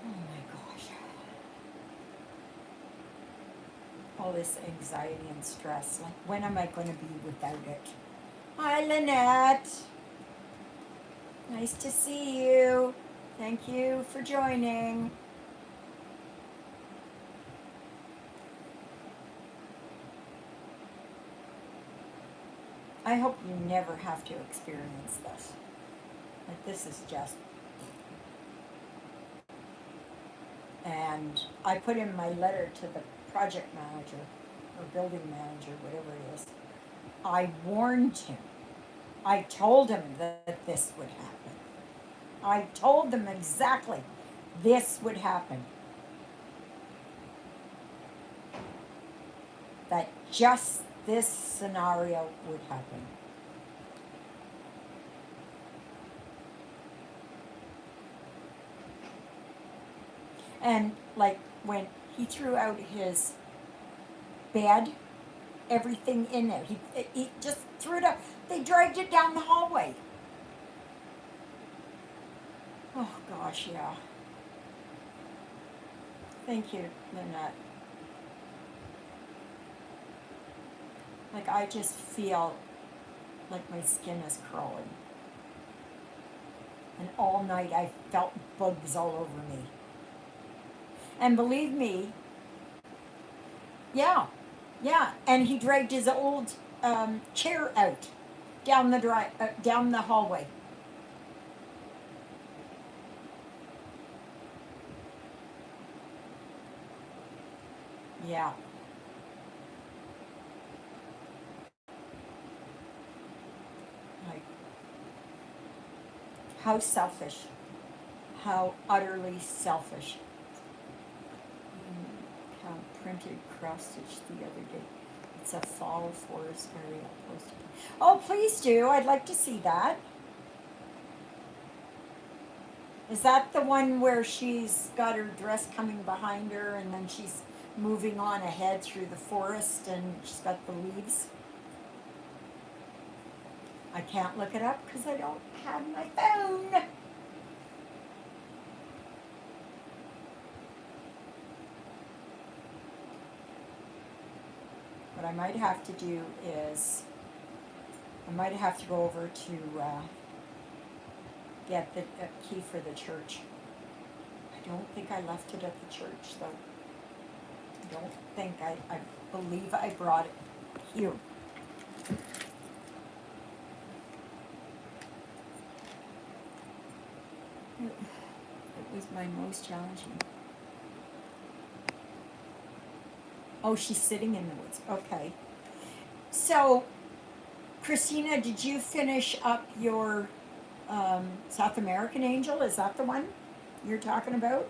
oh my gosh. All this anxiety and stress. Like, when am I going to be without it? Hi, Lynette. Nice to see you. Thank you for joining. I hope you never have to experience this. Like, this is just. And I put in my letter to the project manager or building manager, whatever it is. I warned him. I told him that this would happen. I told them exactly this would happen. That just this scenario would happen. And like when he threw out his bed, everything in there, he just threw it up. They dragged it down the hallway. Oh gosh, yeah. Thank you, Lynette. Like I just feel like my skin is crawling. And all night I felt bugs all over me. And believe me, yeah, yeah. And he dragged his old chair out down the hallway. Yeah. Like how selfish. How utterly selfish. How printed cross stitch the other day. It's a fall forest area posted. Oh, please do. I'd like to see that. Is that the one where she's got her dress coming behind her and then she's moving on ahead through the forest and she's got the leaves? I can't look it up because I don't have my phone. What I might have to do is, I might have to go over to get the key for the church. I don't think I left it at the church though. I don't think, I believe I brought it here. It was my most challenging. Oh, she's sitting in the woods. Okay. So, Christina, did you finish up your South American angel? Is that the one you're talking about?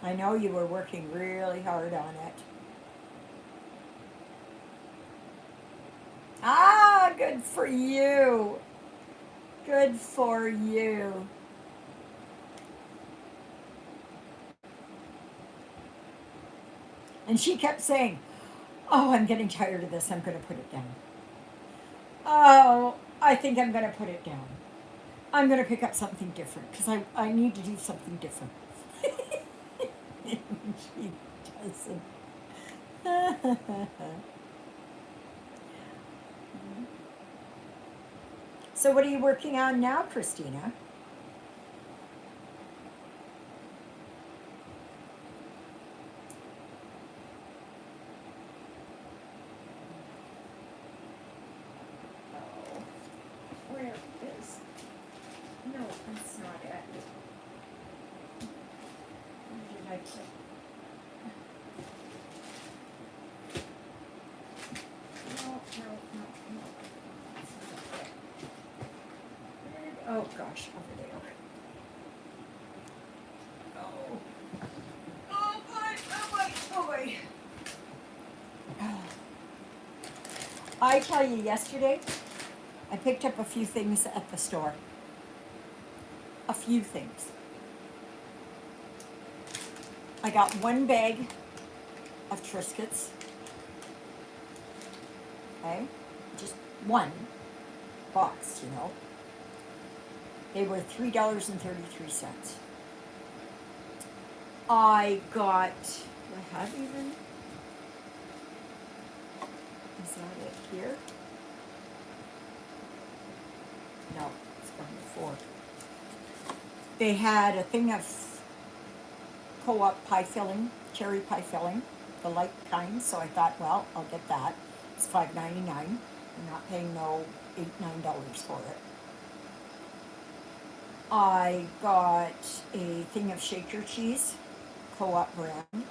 I know you were working really hard on it. Ah, good for you. Good for you. And she kept saying, oh, I'm getting tired of this. I'm going to put it down. Oh, I think I'm going to put it down. I'm going to pick up something different because I need to do something different. She doesn't. So, what are you working on now, Christina? Oh, where is? No, that's not it. Where did I put? No. Oh gosh, over there. Oh. Oh boy. I tell you, yesterday, I picked up a few things at the store. A few things. I got one bag of Triscuits. Okay? Just one box, you know. They were $3.33. I got, do I have even? Is that it here? No, it's gone before. They had a thing of co-op pie filling, cherry pie filling, the light kind, so I thought, well, I'll get that. It's $5.99. I'm not paying no $8-9 for it. I got a thing of Shaker cheese, co-op brand.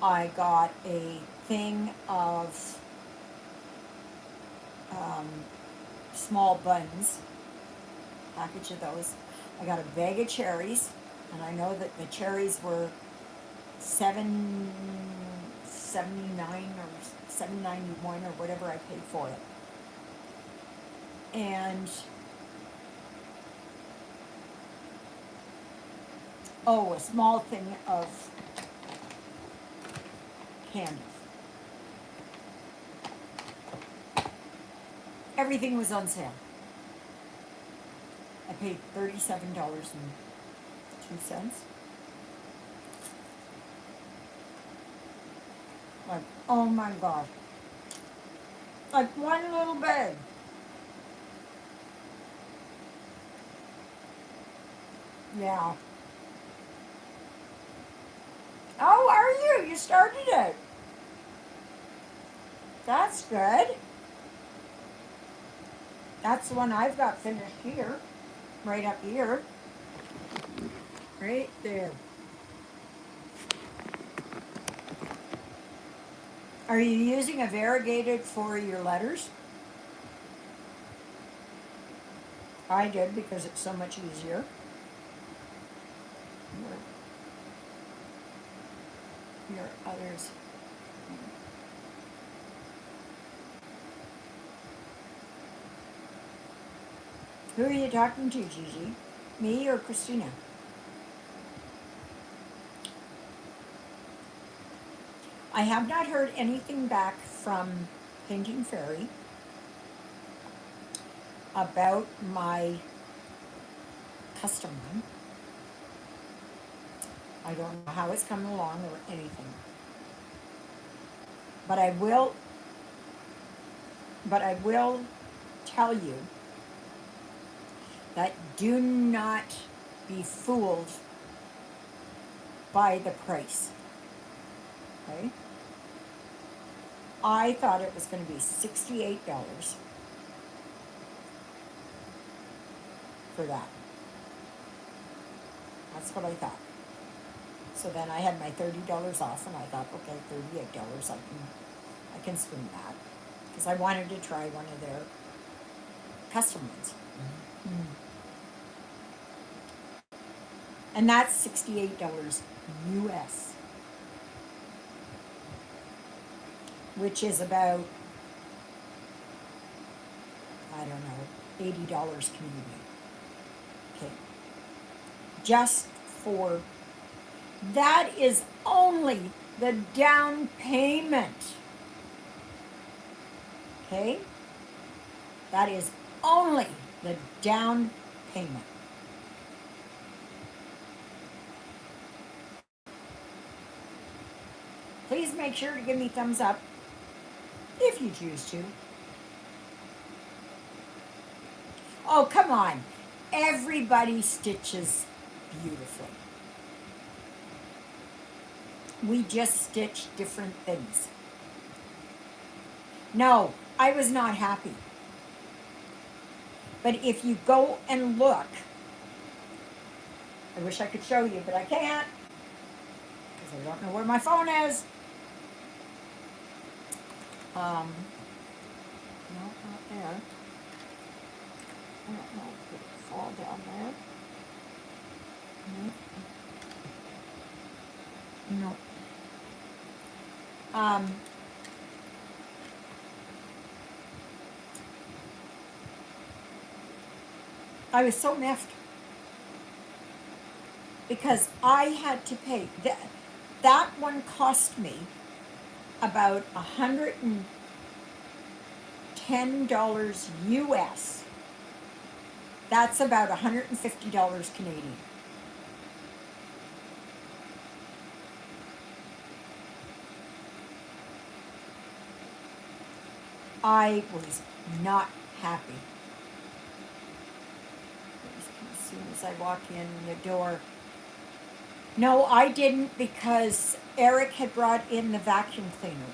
I got a thing of small buns, package of those. I got a bag of cherries, and I know that the cherries were $7.79 or $7.91 or whatever I paid for it. And Oh, a small thing of candy. Everything was on sale. I paid $37.02. Like, oh my God. Like one little bag. Yeah. Oh, are you? You started it. That's good. That's the one I've got finished here. Right up here. Right there. Are you using a variegated for your letters? I did because it's so much easier. Your others. Who are you talking to, Gigi? Me or Christina? I have not heard anything back from Painting Fairy about my custom one. I don't know how it's coming along or anything. But I will tell you that do not be fooled by the price. Okay? I thought it was going to be $68 for that. That's what I thought. So then I had my $30 off, and I thought, okay, $38, I can swing that because I wanted to try one of their custom ones. Mm. And that's $68 US, which is about, I don't know, $80 Canadian. Okay. Just for, that is only the down payment. Okay? That is only the down payment. Please make sure to give me thumbs up if you choose to. Oh, come on. Everybody stitches beautifully. We just stitch different things. No, I was not happy. But if you go and look, I wish I could show you, but I can't because I don't know where my phone is. No, not there. I don't know if it'll fall down there. No. I was so miffed because I had to pay that one cost me about $110 US. That's about $150 Canadian. I was not happy. As soon as I walk in the door. No, I didn't because Eric had brought in the vacuum cleaner.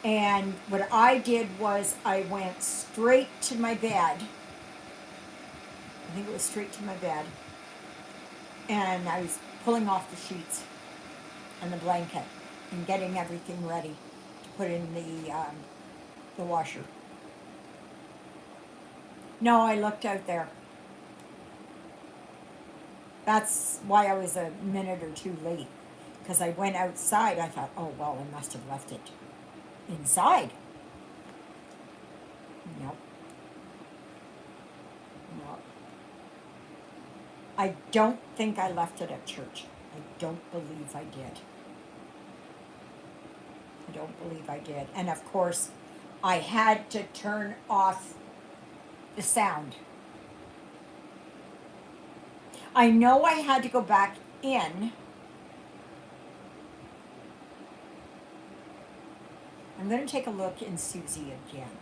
And what I did was I went straight to my bed. I think it was straight to my bed. And I was pulling off the sheets and the blanket and getting everything ready to put in the washer. No, I looked out there. That's why I was a minute or two late. Because I went outside, I thought, oh, well, I must have left it inside. Nope. Nope. I don't think I left it at church. I don't believe I did. I don't believe I did. And of course, I had to turn off the sound. I know I had to go back in. I'm going to take a look in Susie again.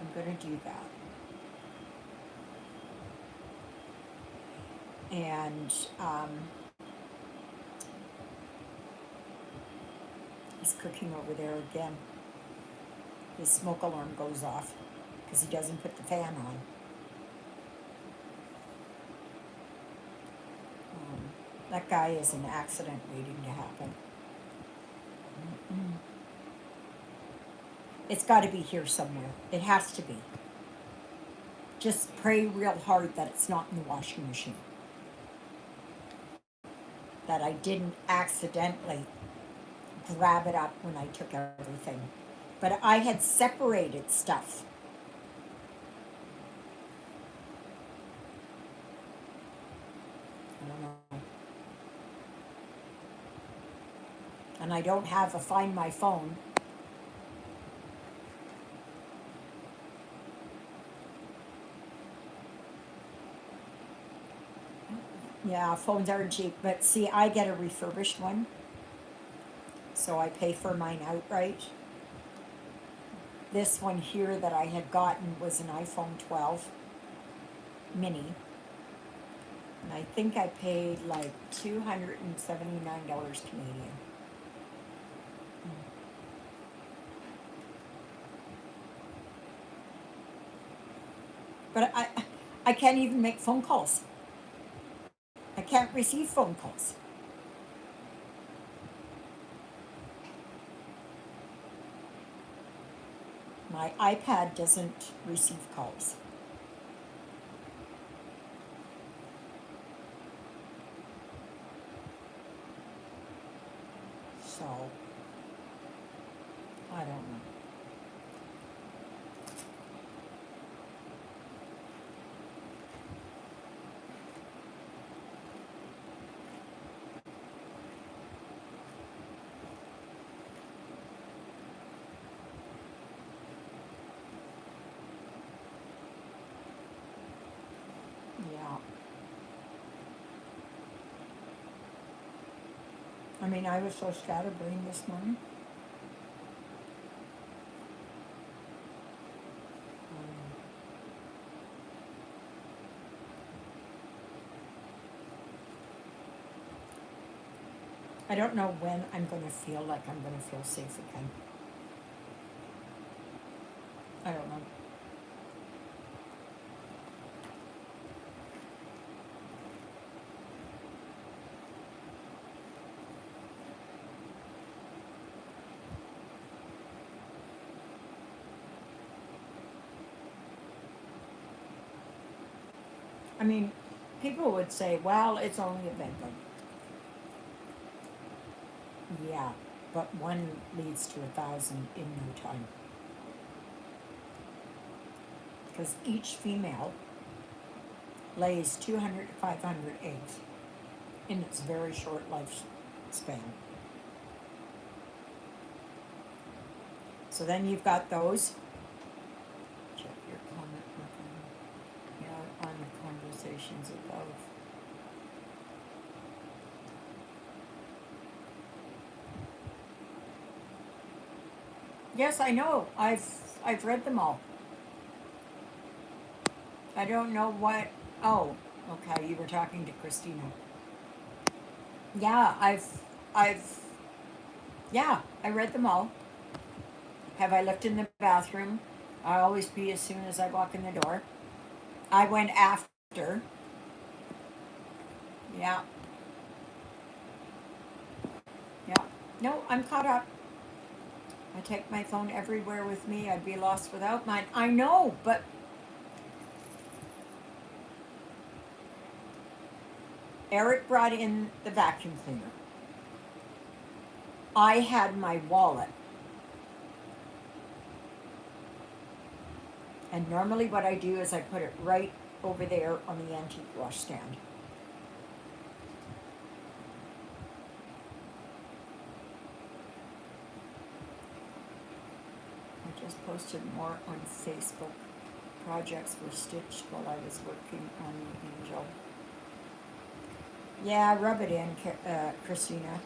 I'm going to do that. And he's cooking over there again. His smoke alarm goes off because he doesn't put the fan on. That guy is an accident waiting to happen. It's got to be here somewhere. It has to be. Just pray real hard that it's not in the washing machine. That I didn't accidentally grab it up when I took everything. But I had separated stuff. I don't know. And I don't have a Find My Phone. Yeah, phones aren't cheap, but see, I get a refurbished one, so I pay for mine outright. This one here that I had gotten was an iPhone 12 mini, and I think I paid like $279 Canadian. But I can't even make phone calls. I can't receive phone calls. My iPad doesn't receive calls. So, I don't know. Yeah. I mean, I was so scatterbrained this morning. Um, I don't know when I'm going to feel like I'm going to feel safe again. I don't know. I mean, people would say, well, it's only a bedroom. Yeah, but one leads to 1,000 in no time. Because each female lays 200 to 500 eggs in its very short lifespan. So then you've got those. Check your comment, yeah, on the conversations above. Yes, I know. I've read them all. I don't know what. Oh, okay. You were talking to Christina. Yeah, I've, yeah, I read them all. Have I looked in the bathroom? I always pee as soon as I walk in the door. I went after. Yeah, yeah. No, I'm caught up. I take my phone everywhere with me. I'd be lost without mine. I know, but Eric brought in the vacuum cleaner. I had my wallet. And normally what I do is I put it right over there on the antique washstand. I just posted more on Facebook. Projects were stitched while I was working on the angel. Yeah, rub it in, Christina.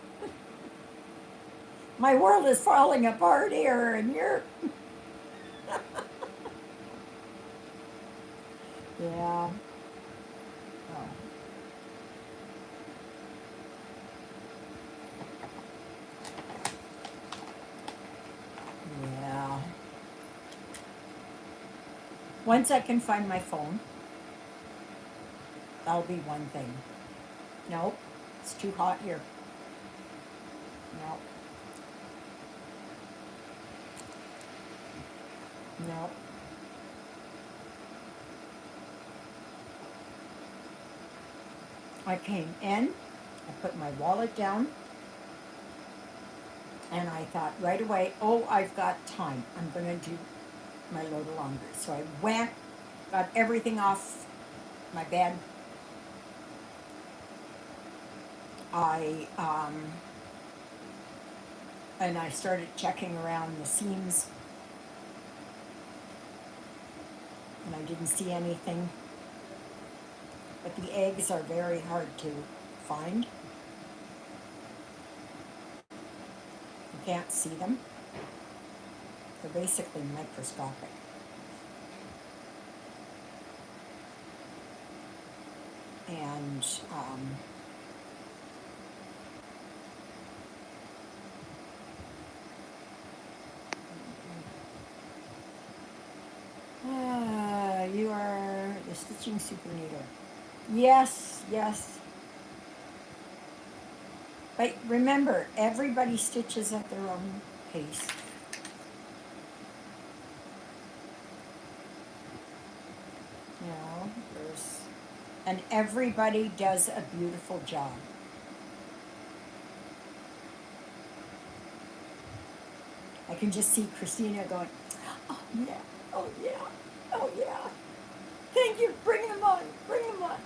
My world is falling apart here, and you're... Yeah. Oh. Yeah. Once I can find my phone, that'll be one thing. Nope, it's too hot here. Nope. Nope. I came in, I put my wallet down, and I thought right away, oh, I've got time. I'm going to do my load of laundry. So I went, got everything off my bed. And I started checking around the seams, and I didn't see anything. But the eggs are very hard to find. You can't see them. They're basically microscopic. And you are the stitching super neater. Yes, yes. But remember, everybody stitches at their own pace. You know, and everybody does a beautiful job. I can just see Christina going, oh yeah, oh yeah, oh yeah. Thank you, bring them on, bring them on.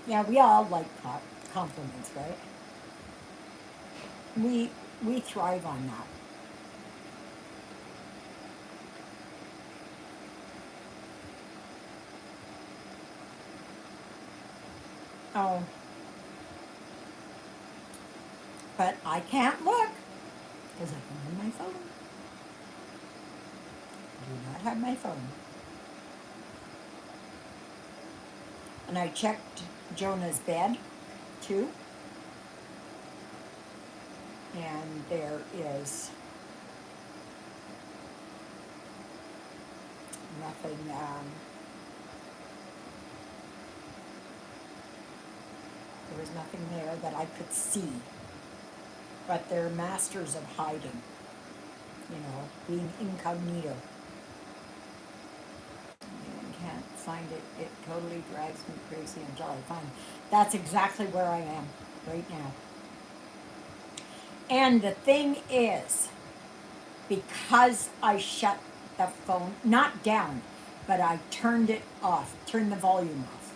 Yeah, we all like compliments, right? We thrive on that. Oh, but I can't look because I'm on my phone. I do not have my phone. And I checked Jonah's bed too, and there is nothing. There was nothing there that I could see. But they're masters of hiding, you know, being incognito. You can't find it. It totally drives me crazy until I find it. That's exactly where I am right now. And the thing is, because I shut the phone, not down, but I turned it off, turned the volume off.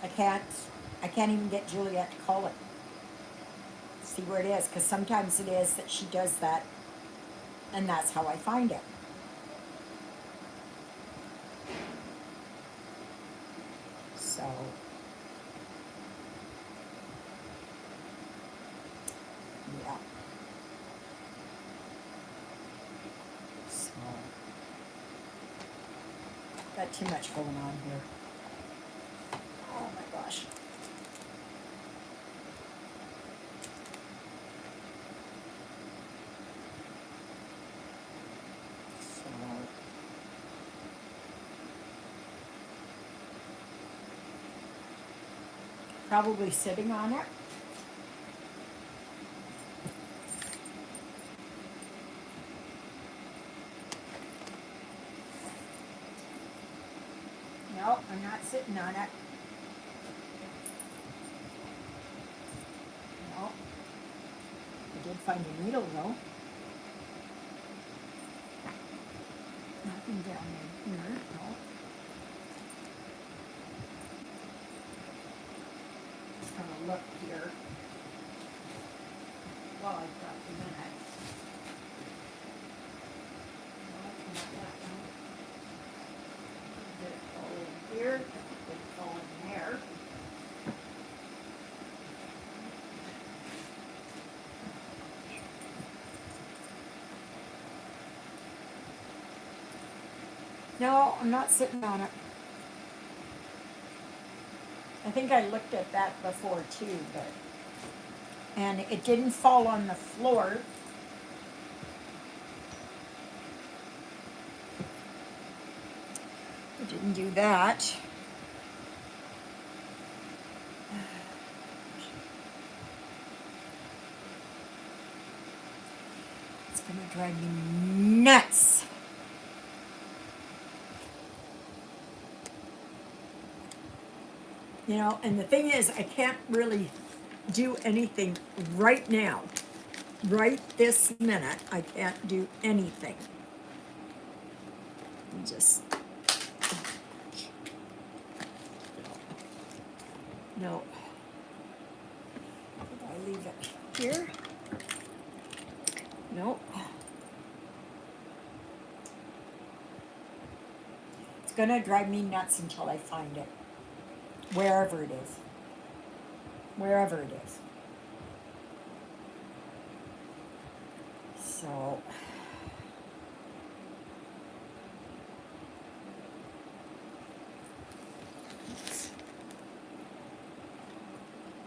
I can't even get Juliet to call it. See where it is, because sometimes it is that she does that, and that's how I find it. So, yeah. So, got too much going on here. Oh my gosh. Probably sitting on it. No, I'm not sitting on it. No. did find a needle though. Nothing down in here, no. Just gonna look here. Well, I've got a minute. Well, not that one. Did it fall in here? Did it fall in there? No, I'm not sitting on it. I think I looked at that before too, but, and it didn't fall on the floor. It didn't do that. It's gonna drive me nuts. You know, and the thing is, I can't really do anything right now. Right this minute, I can't do anything. Just, no. Did I leave it here? Nope. It's gonna drive me nuts until I find it. Wherever it is. Wherever it is. So.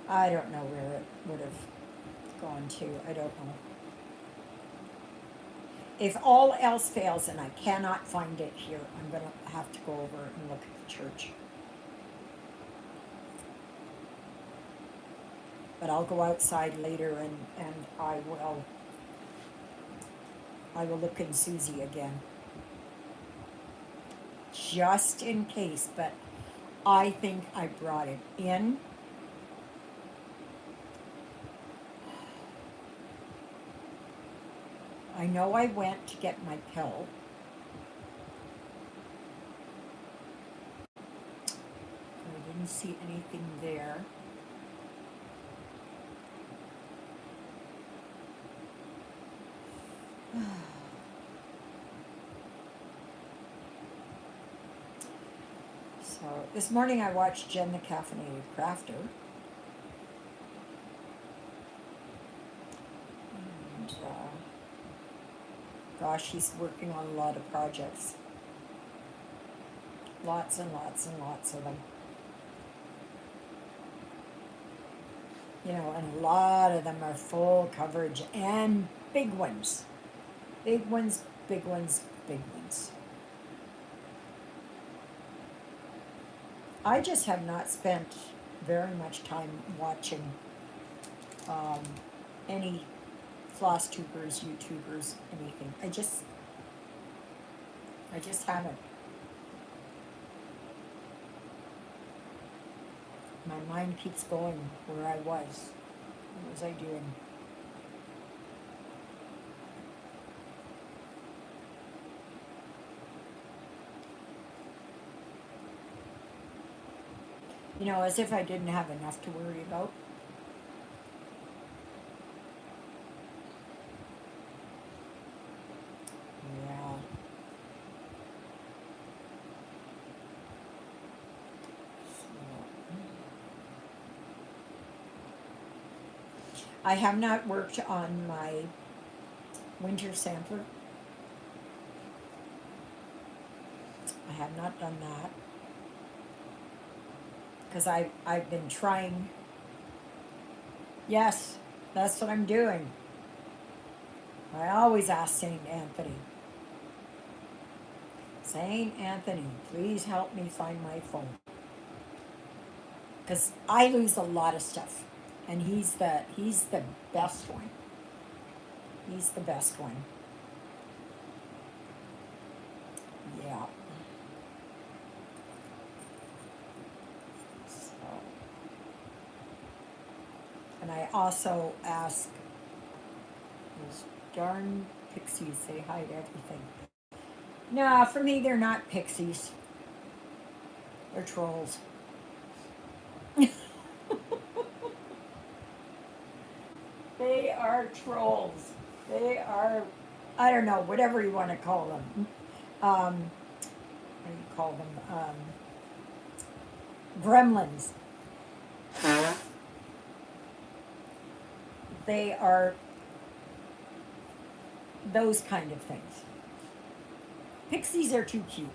I don't know where it would have gone to. I don't know. If all else fails and I cannot find it here, I'm going to have to go over and look at the church. But I'll go outside later and I will look in Susie again. Just in case, but I think I brought it in. I know I went to get my pill. I didn't see anything there. So this morning I watched Jen the Caffeinated Crafter. And gosh, she's working on a lot of projects. Lots and lots and lots of them. You know, and a lot of them are full coverage and big ones. Big ones, big ones, big ones. I just have not spent very much time watching any floss tubers, YouTubers, anything. I just haven't. My mind keeps going where I was. What was I doing? You know, as if I didn't have enough to worry about. Yeah. I have not worked on my winter sampler. I have not done that. Because I've been trying. Yes, that's what I'm doing. I always ask St. Anthony. St. Anthony, please help me find my phone. Because I lose a lot of stuff. And he's the best one. He's the best one. Yeah. So. And I also ask Those darn pixies, they hide everything. No, for me, they're not pixies. They're trolls. They are trolls. They are, I don't know, whatever you want to call them. What do you call them? Gremlins. They are those kind of things. Pixies are too cute.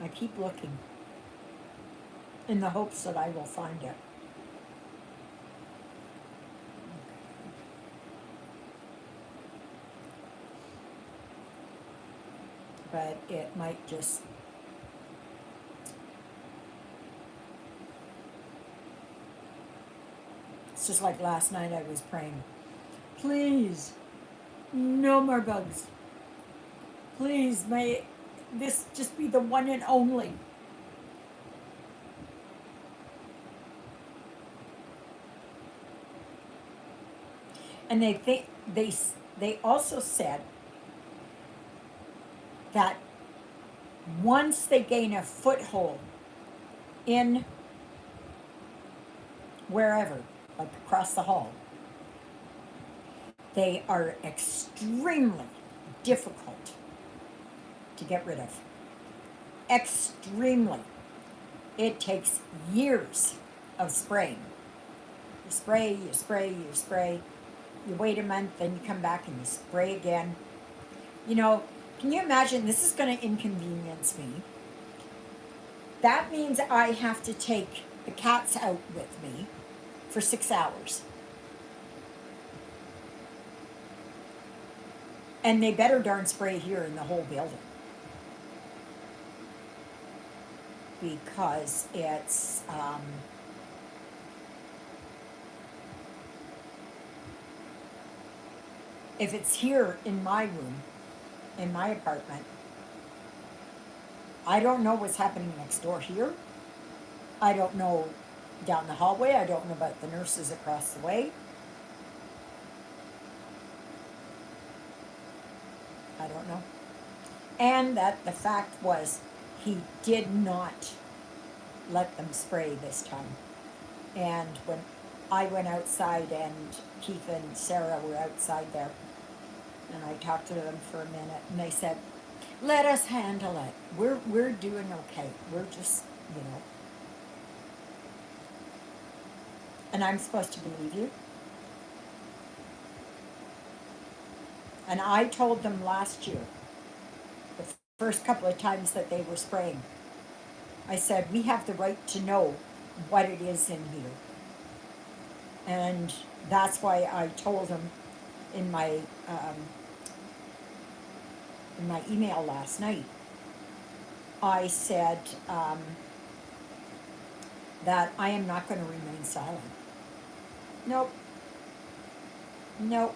I keep looking in the hopes that I will find it. But it might just. It's just like last night I was praying. Please, no more bugs. Please, may this just be the one and only. And they also said that once they gain a foothold in wherever, like across the hall, they are extremely difficult to get rid of. Extremely. It takes years of spraying. You spray, you spray, you spray. You wait a month, then you come back and you spray again. You know, can you imagine? This is going to inconvenience me. That means I have to take the cats out with me for 6 hours. And they better darn spray here in the whole building. Because it's, if it's here in my room, in my apartment, I don't know what's happening next door here. I don't know down the hallway. I don't know about the nurses across the way. I don't know. And that the fact was, he did not let them spray this time. And when I went outside and Keith and Sarah were outside there, and I talked to them for a minute, and they said, let us handle it. We're doing okay. We're just, you know. And I'm supposed to believe you. And I told them last year, the first couple of times that they were spraying, I said, we have the right to know what it is in here. And that's why I told them in my email last night, I said that I am not going to remain silent. Nope. Nope.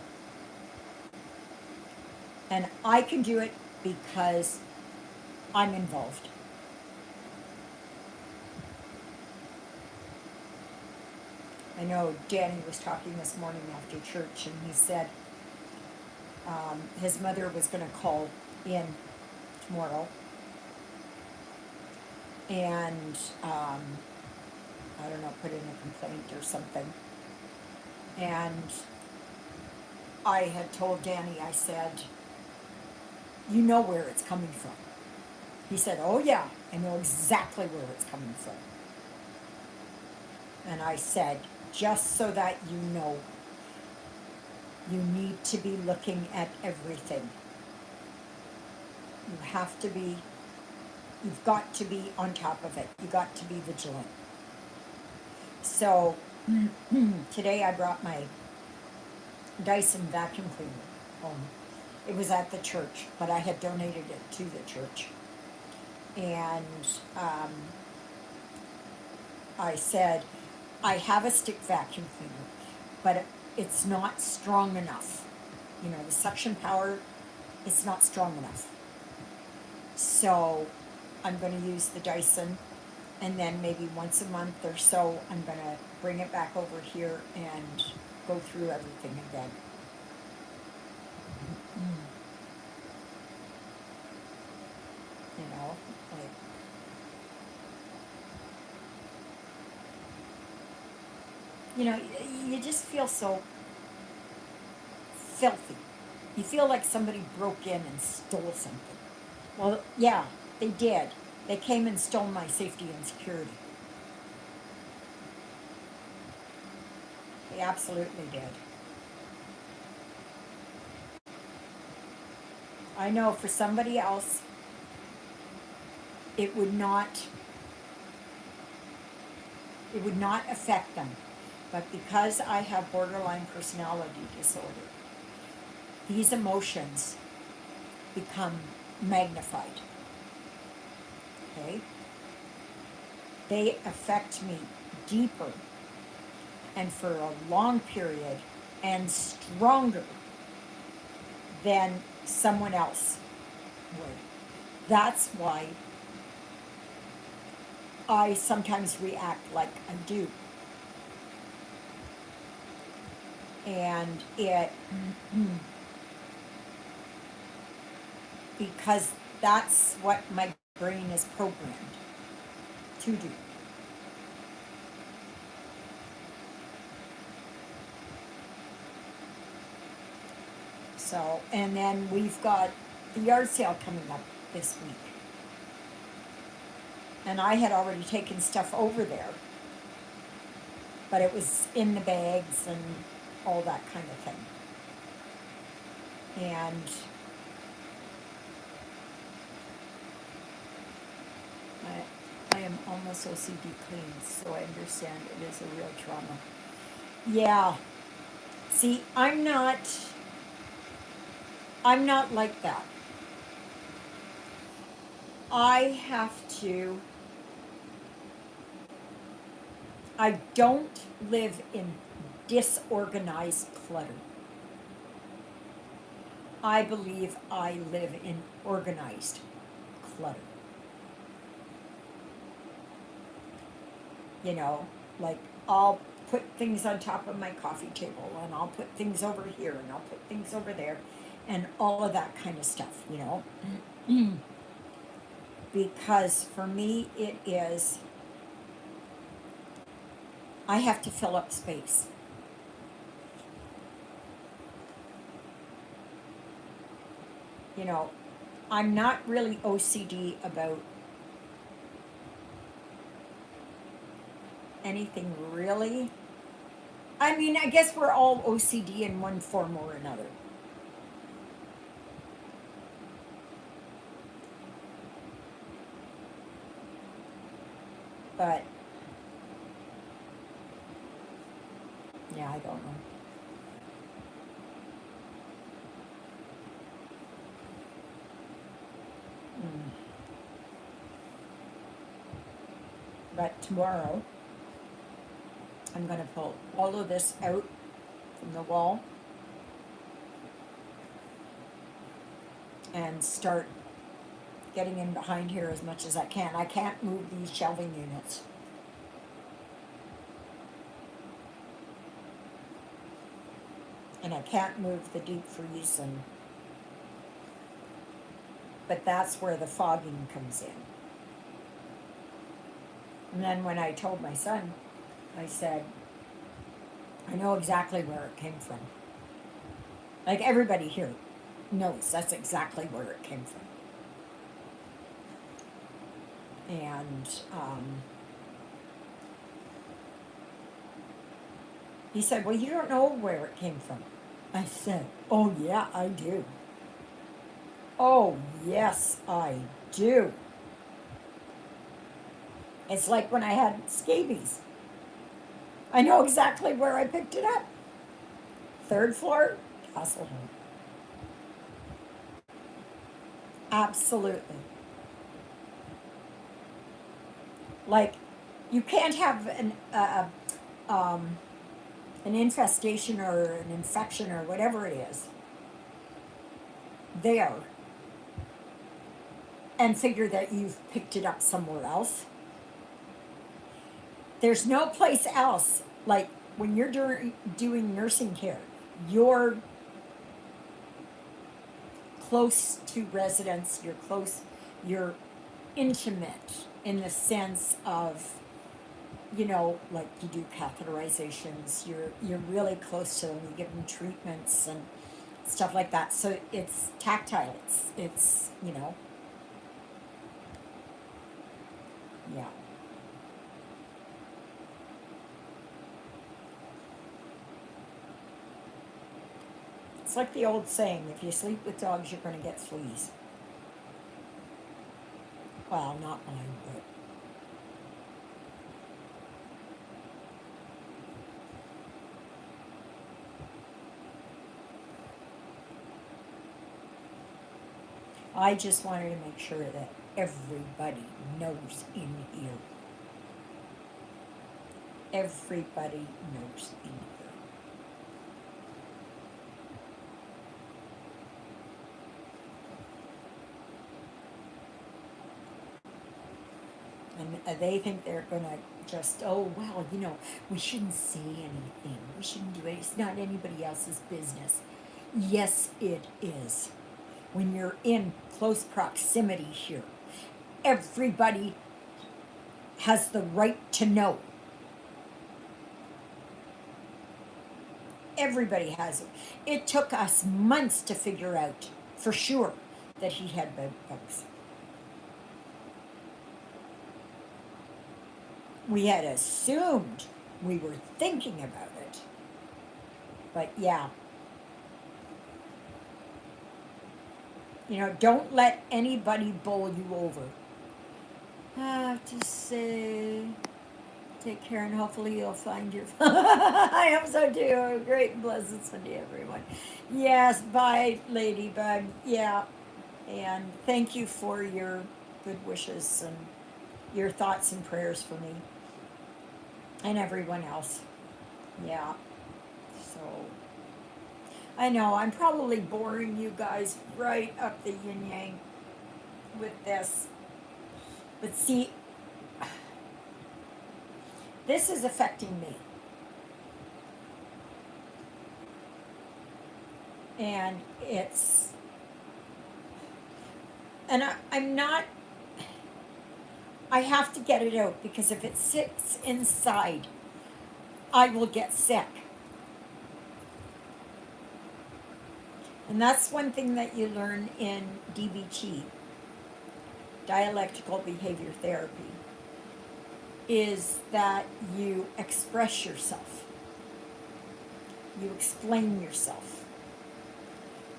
And I can do it because I'm involved. I know Danny was talking this morning after church, and he said his mother was going to call in tomorrow, and I don't know, put in a complaint or something. And I had told Danny, I said, you know where it's coming from. He said, oh yeah, I know exactly where it's coming from. And I said, just so that you know, you need to be looking at everything. You have to be, you've got to be on top of it. You've got to be vigilant. So today I brought my Dyson vacuum cleaner home. It was at the church, but I had donated it to the church. And I said, I have a stick vacuum cleaner, but it's not strong enough. You know, the suction power, it's not strong enough. So I'm going to use the Dyson, and then maybe once a month or so, I'm going to bring it back over here and go through everything again. You know, like, you just feel so filthy. You feel like somebody broke in and stole something. Well, yeah, they did. They came and stole my safety and security. They absolutely did. I know for somebody else, it would not it would not affect them. But because I have borderline personality disorder, these emotions become magnified. Okay? They affect me deeper and for a long period and stronger than someone else would. That's why I sometimes react like I do. And because that's what my brain is programmed to do. So, and then we've got the yard sale coming up this week. And I had already taken stuff over there, but it was in the bags and all that kind of thing. And I am almost OCD clean, so I understand it is a real trauma. Yeah. See, I'm not like that. I don't live in disorganized clutter. I believe I live in organized clutter. You know, like I'll put things on top of my coffee table, and I'll put things over here, and I'll put things over there, and all of that kind of stuff, because for me it is, I have to fill up space. You know, I'm not really OCD about anything really. I mean, I guess we're all OCD in one form or another. But yeah, I don't know. Mm. But tomorrow, I'm going to pull all of this out from the wall and start getting in behind here as much as I can. I can't move these shelving units. And I can't move the deep freeze, but that's where the fogging comes in. And then when I told my son, I said, I know exactly where it came from. Like everybody here knows that's exactly where it came from. And he said, well, you don't know where it came from. I said, oh, yeah, I do. Oh, yes, I do. It's like when I had scabies. I know exactly where I picked it up. Third floor, Castle Home. Absolutely. Like, you can't have an infestation or an infection or whatever it is there and figure that you've picked it up somewhere else. There's no place else. Like when you're doing nursing care, you're close to residents, you're close, you're intimate in the sense of, you know, like you do catheterizations, you're really close to them, you give them treatments and stuff like that. So it's tactile. It's you know, yeah. It's like the old saying, if you sleep with dogs, you're going to get fleas. Well, not mine, but I just wanted to make sure that everybody knows in here. Everybody knows in here. And they think they're gonna just, oh, well, you know, we shouldn't say anything. We shouldn't do it. It's not anybody else's business. Yes, it is. When you're in close proximity here, everybody has the right to know. Everybody has it. It took us months to figure out for sure that he had bed bugs. We had assumed, we were thinking about it. But yeah, you know, don't let anybody bowl you over. I have to say, take care and hopefully you'll find your. I hope so too. Great and blessed Sunday, everyone. Yes, bye, Ladybug. Yeah, and thank you for your good wishes and your thoughts and prayers for me and everyone else. Yeah, so I know I'm probably boring you guys right up the yin yang with this. But see, this is affecting me. And it's, and I'm not, I have to get it out because if it sits inside, I will get sick. And that's one thing that you learn in DBT, dialectical behavior therapy, is that you express yourself. You explain yourself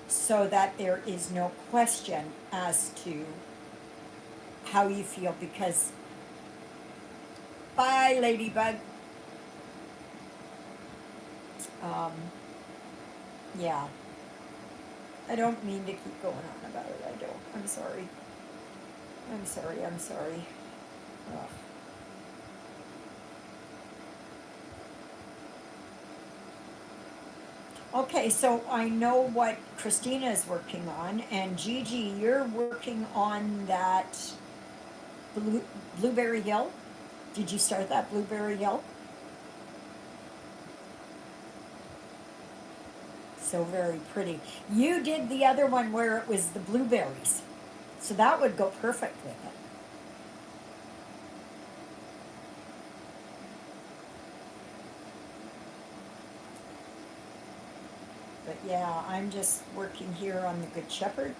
so that there is no question as to how you feel because bye ladybug. Um, yeah, I don't mean to keep going on about it. I don't. I'm sorry. I'm sorry. Ugh. Okay, so I know what Christina is working on, and Gigi, you're working on that Blueberry Hill. Did you start that Blueberry Hill? So very pretty. You did the other one where it was the blueberries, so that would go perfect with it. But yeah, I'm just working here on the Good Shepherd.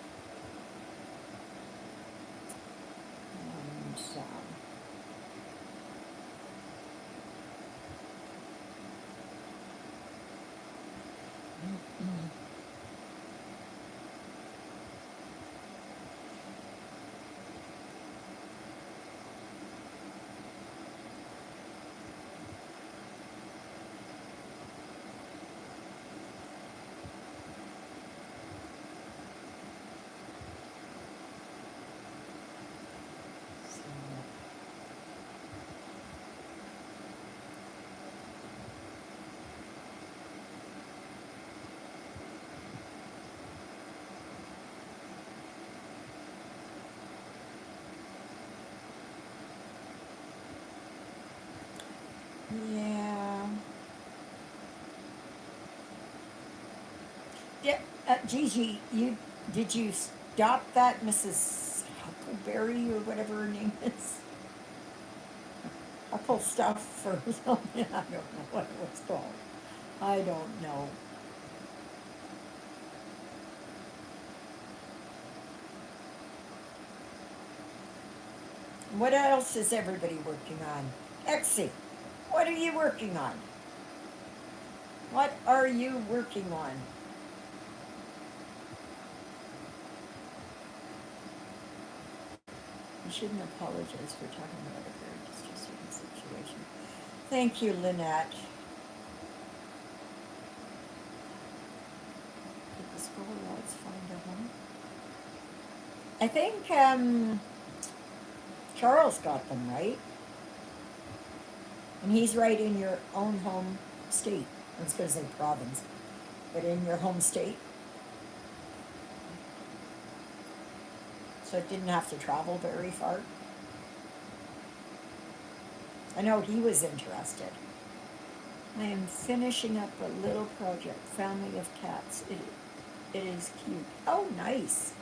And Yeah. Gigi, did you stop that Mrs. Huckleberry or whatever her name is? Huckle stuff or something. I don't know what it was called. I don't know. What else is everybody working on? Exie, what are you working on? What are you working on? You shouldn't apologize for talking about a very distressing situation. Thank you, Lynette. Did the school lads find a home? I think Charles got them, right? And he's right in your own home state. I was going to say province, but in your home state. So it didn't have to travel very far. I know he was interested. I am finishing up a little project, family of cats. It is cute. Oh, nice.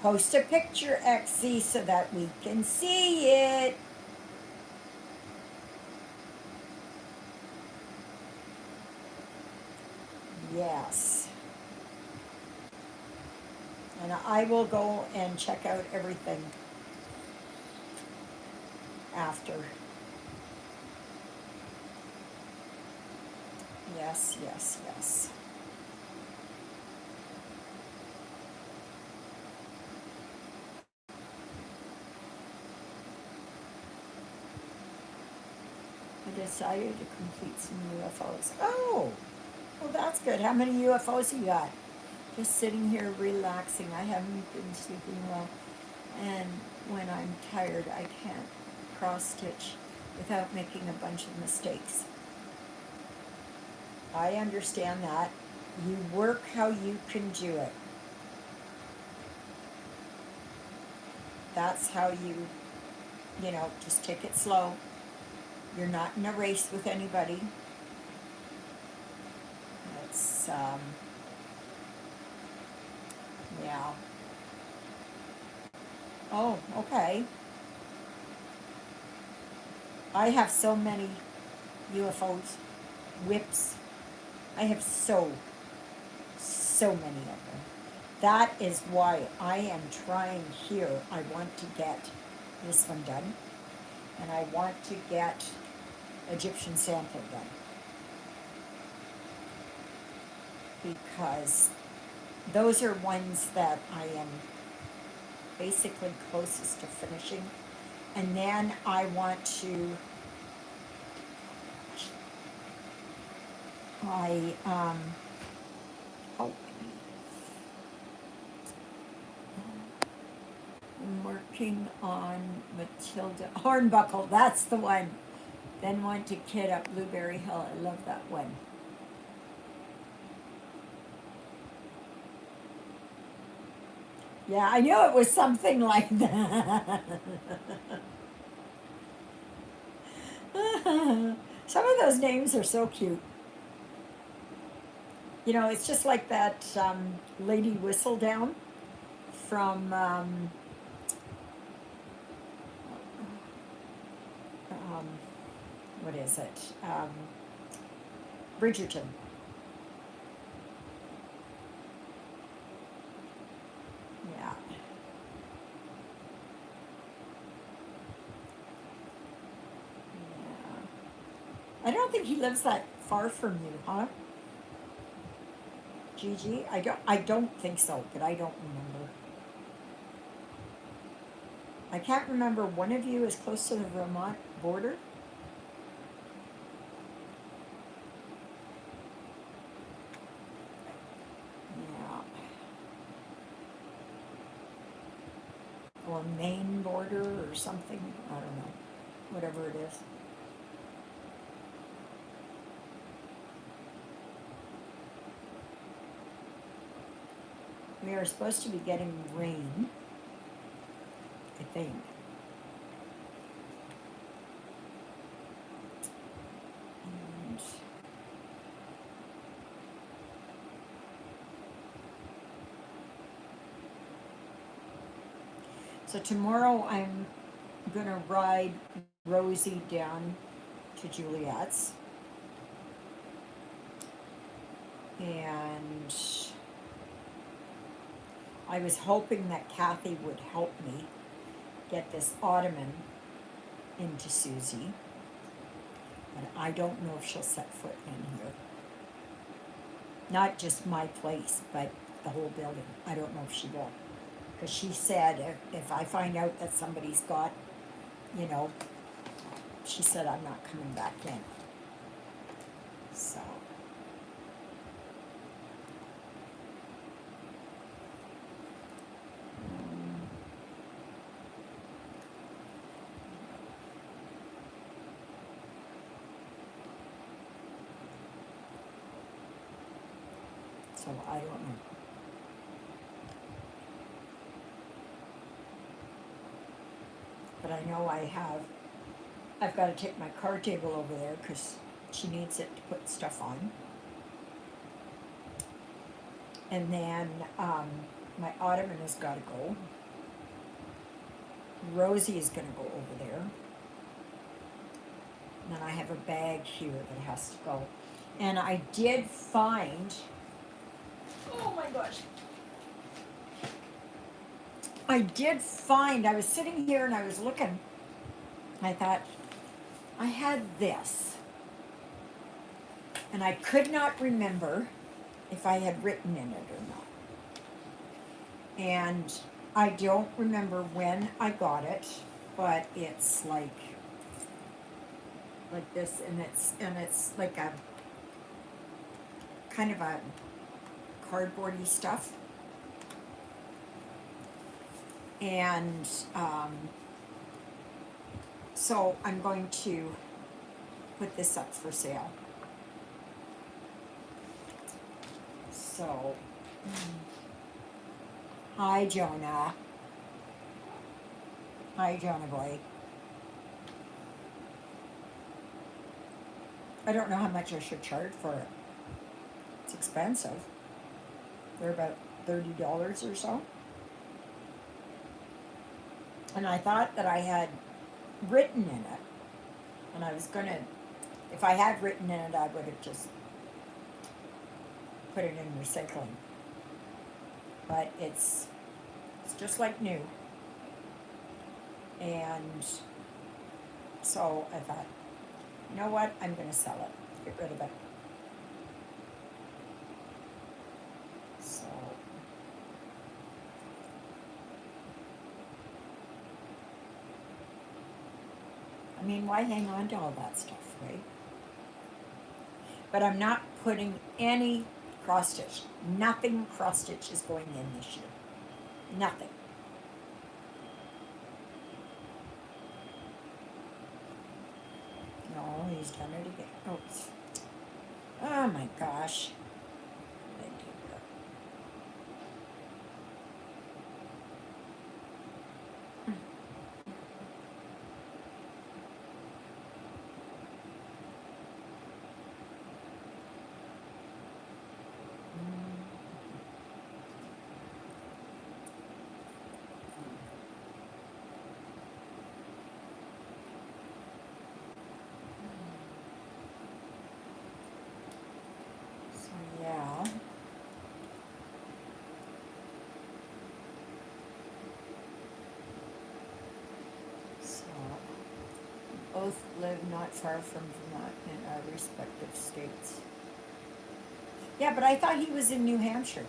Post a picture, Exie, so that we can see it. Yes. And I will go and check out everything after. Yes, yes, yes. I decided to complete some UFOs. Oh, well, that's good. How many UFOs you got? Just sitting here relaxing. I haven't been sleeping well. And when I'm tired, I can't cross stitch without making a bunch of mistakes. I understand that. You work how you can do it. That's how just take it slow. You're not in a race with anybody. It's, yeah. Oh, okay. I have so many UFOs, whips. I have so many of them. That is why I am trying here. I want to get this one done, and I want to get Egyptian sampler done. Because those are ones that I am basically closest to finishing. And then I want to, oh, I'm working on Matilda Hornbuckle, that's the one. Then want to kit up Blueberry Hill. I love that one. Yeah, I knew it was something like that. Some of those names are so cute. It's just like that Lady Whistledown from um, what is it? Bridgerton. Yeah. Yeah. I don't think he lives that far from you, huh? Gigi? I don't think so, but I don't remember. I can't remember, one of you is close to the Vermont border? Yeah. Or Maine border or something. I don't know. Whatever it is. We are supposed to be getting rain, I think. So tomorrow I'm gonna ride Rosie down to Juliet's, and I was hoping that Kathy would help me get this ottoman into Susie, but I don't know if she'll set foot in here. Not just my place, but the whole building. I don't know if she will. Because she said if I find out that somebody's got, you know, she said I'm not coming back in. So. So I don't know. But I know I've got to take my card table over there because she needs it to put stuff on. And then my ottoman has got to go. Rosie is going to go over there. And then I have a bag here that has to go. And I did find, oh my gosh. I was sitting here and I was looking. I thought, I had this. And I could not remember if I had written in it or not. And I don't remember when I got it, but it's like this, and it's like a kind of a cardboardy stuff. And so I'm going to put this up for sale. So, hi Jonah. Hi Jonah boy. I don't know how much I should charge for it. It's expensive. They're about $30 or so. And I thought that I had written in it. And I was gonna, if I had written in it, I would have just put it in recycling. But it's just like new. And so I thought, you know what, I'm gonna sell it, get rid of it. So I mean, why hang on to all that stuff, right? But I'm not putting any cross stitch. Nothing cross stitch is going in this year. Nothing. No, he's done it again. Oops. Oh my gosh. Yeah. So, both live not far from Vermont in our respective states. Yeah, but I thought he was in New Hampshire.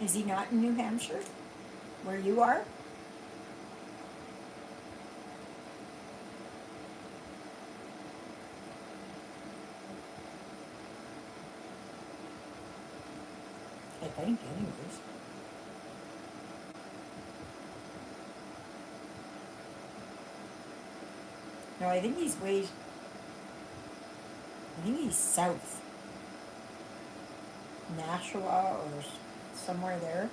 Is he not in New Hampshire? Where you are? I think, anyways. No, I think he's south. Nashua or somewhere there.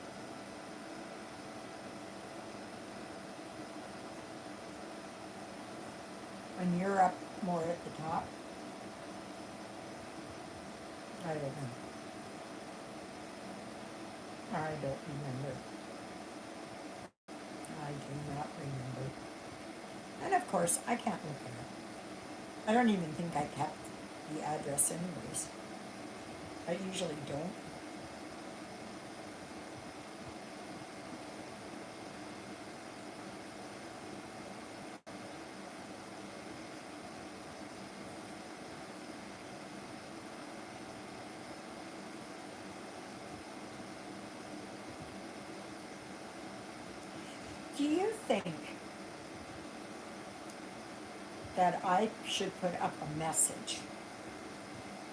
And you're up more at the top. I don't know. I don't remember. course, I can't look it up. I don't even think I kept the address anyways. I usually don't. Do you think that I should put up a message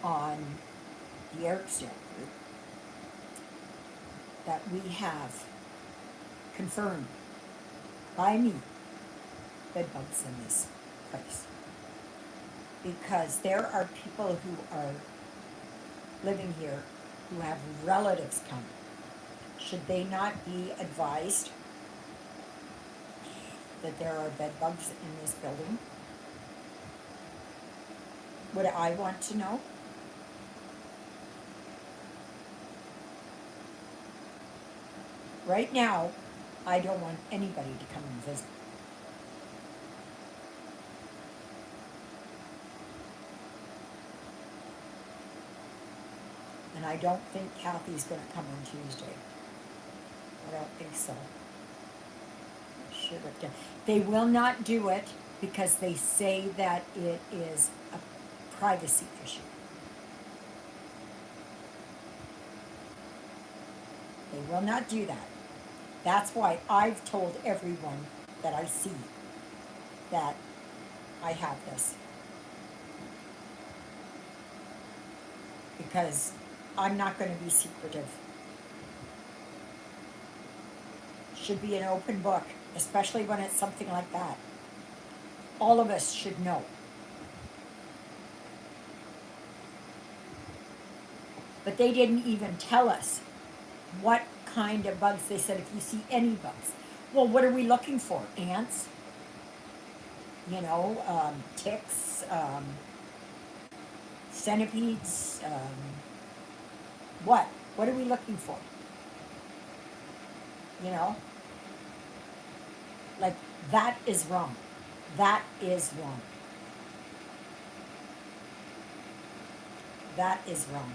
on the Ericsdale group that we have confirmed by me bed bugs in this place? Because there are people who are living here who have relatives come. Should they not be advised that there are bed bugs in this building? Would I want to know? Right now, I don't want anybody to come and visit. And I don't think Kathy's going to come on Tuesday. I don't think so. Should have done. They will not do it because they say that it is a privacy issue. They will not do that. That's why I've told everyone that I see that I have this. Because I'm not going to be secretive. Should be an open book, especially when it's something like that. All of us should know. But they didn't even tell us what kind of bugs. They said if you see any bugs. Well, what are we looking for? Ants? You know, ticks, centipedes, what? What are we looking for? You know? Like, that is wrong. That is wrong. That is wrong.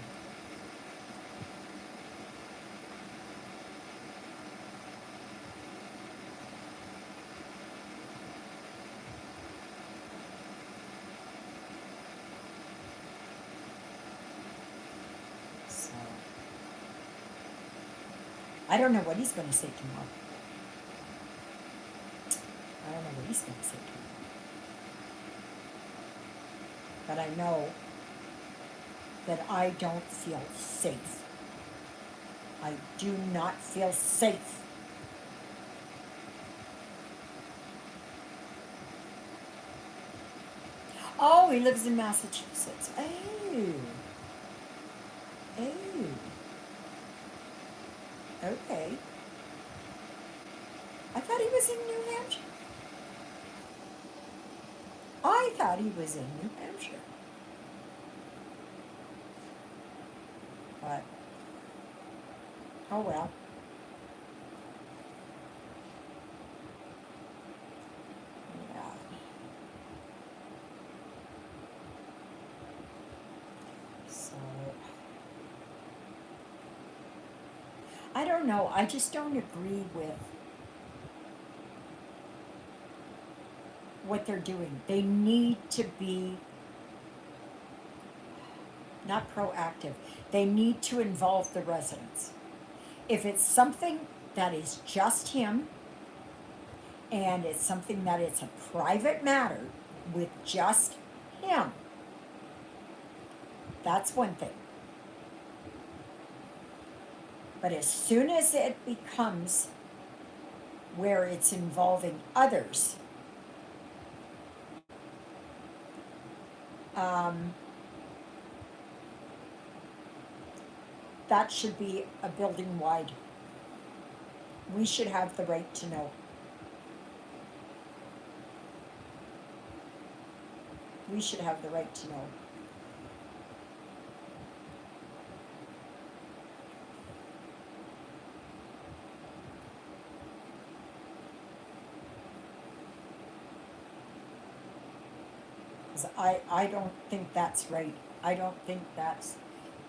So, I don't know what he's going to say tomorrow. I don't know what he's going to say tomorrow. But I know that I don't feel safe. I do not feel safe. Oh, he lives in Massachusetts. Oh. Oh. Okay. I thought he was in New Hampshire. I thought he was in New Hampshire. But, oh well. Yeah. So, I don't know. I just don't agree with what they're doing. They need to be not proactive. They need to involve the residents. If it's something that is just him and it's something that it's a private matter with just him, that's one thing. But as soon as it becomes where it's involving others, that should be a building wide. We should have the right to know. We should have the right to know. 'Cause I don't think that's right. I don't think that's,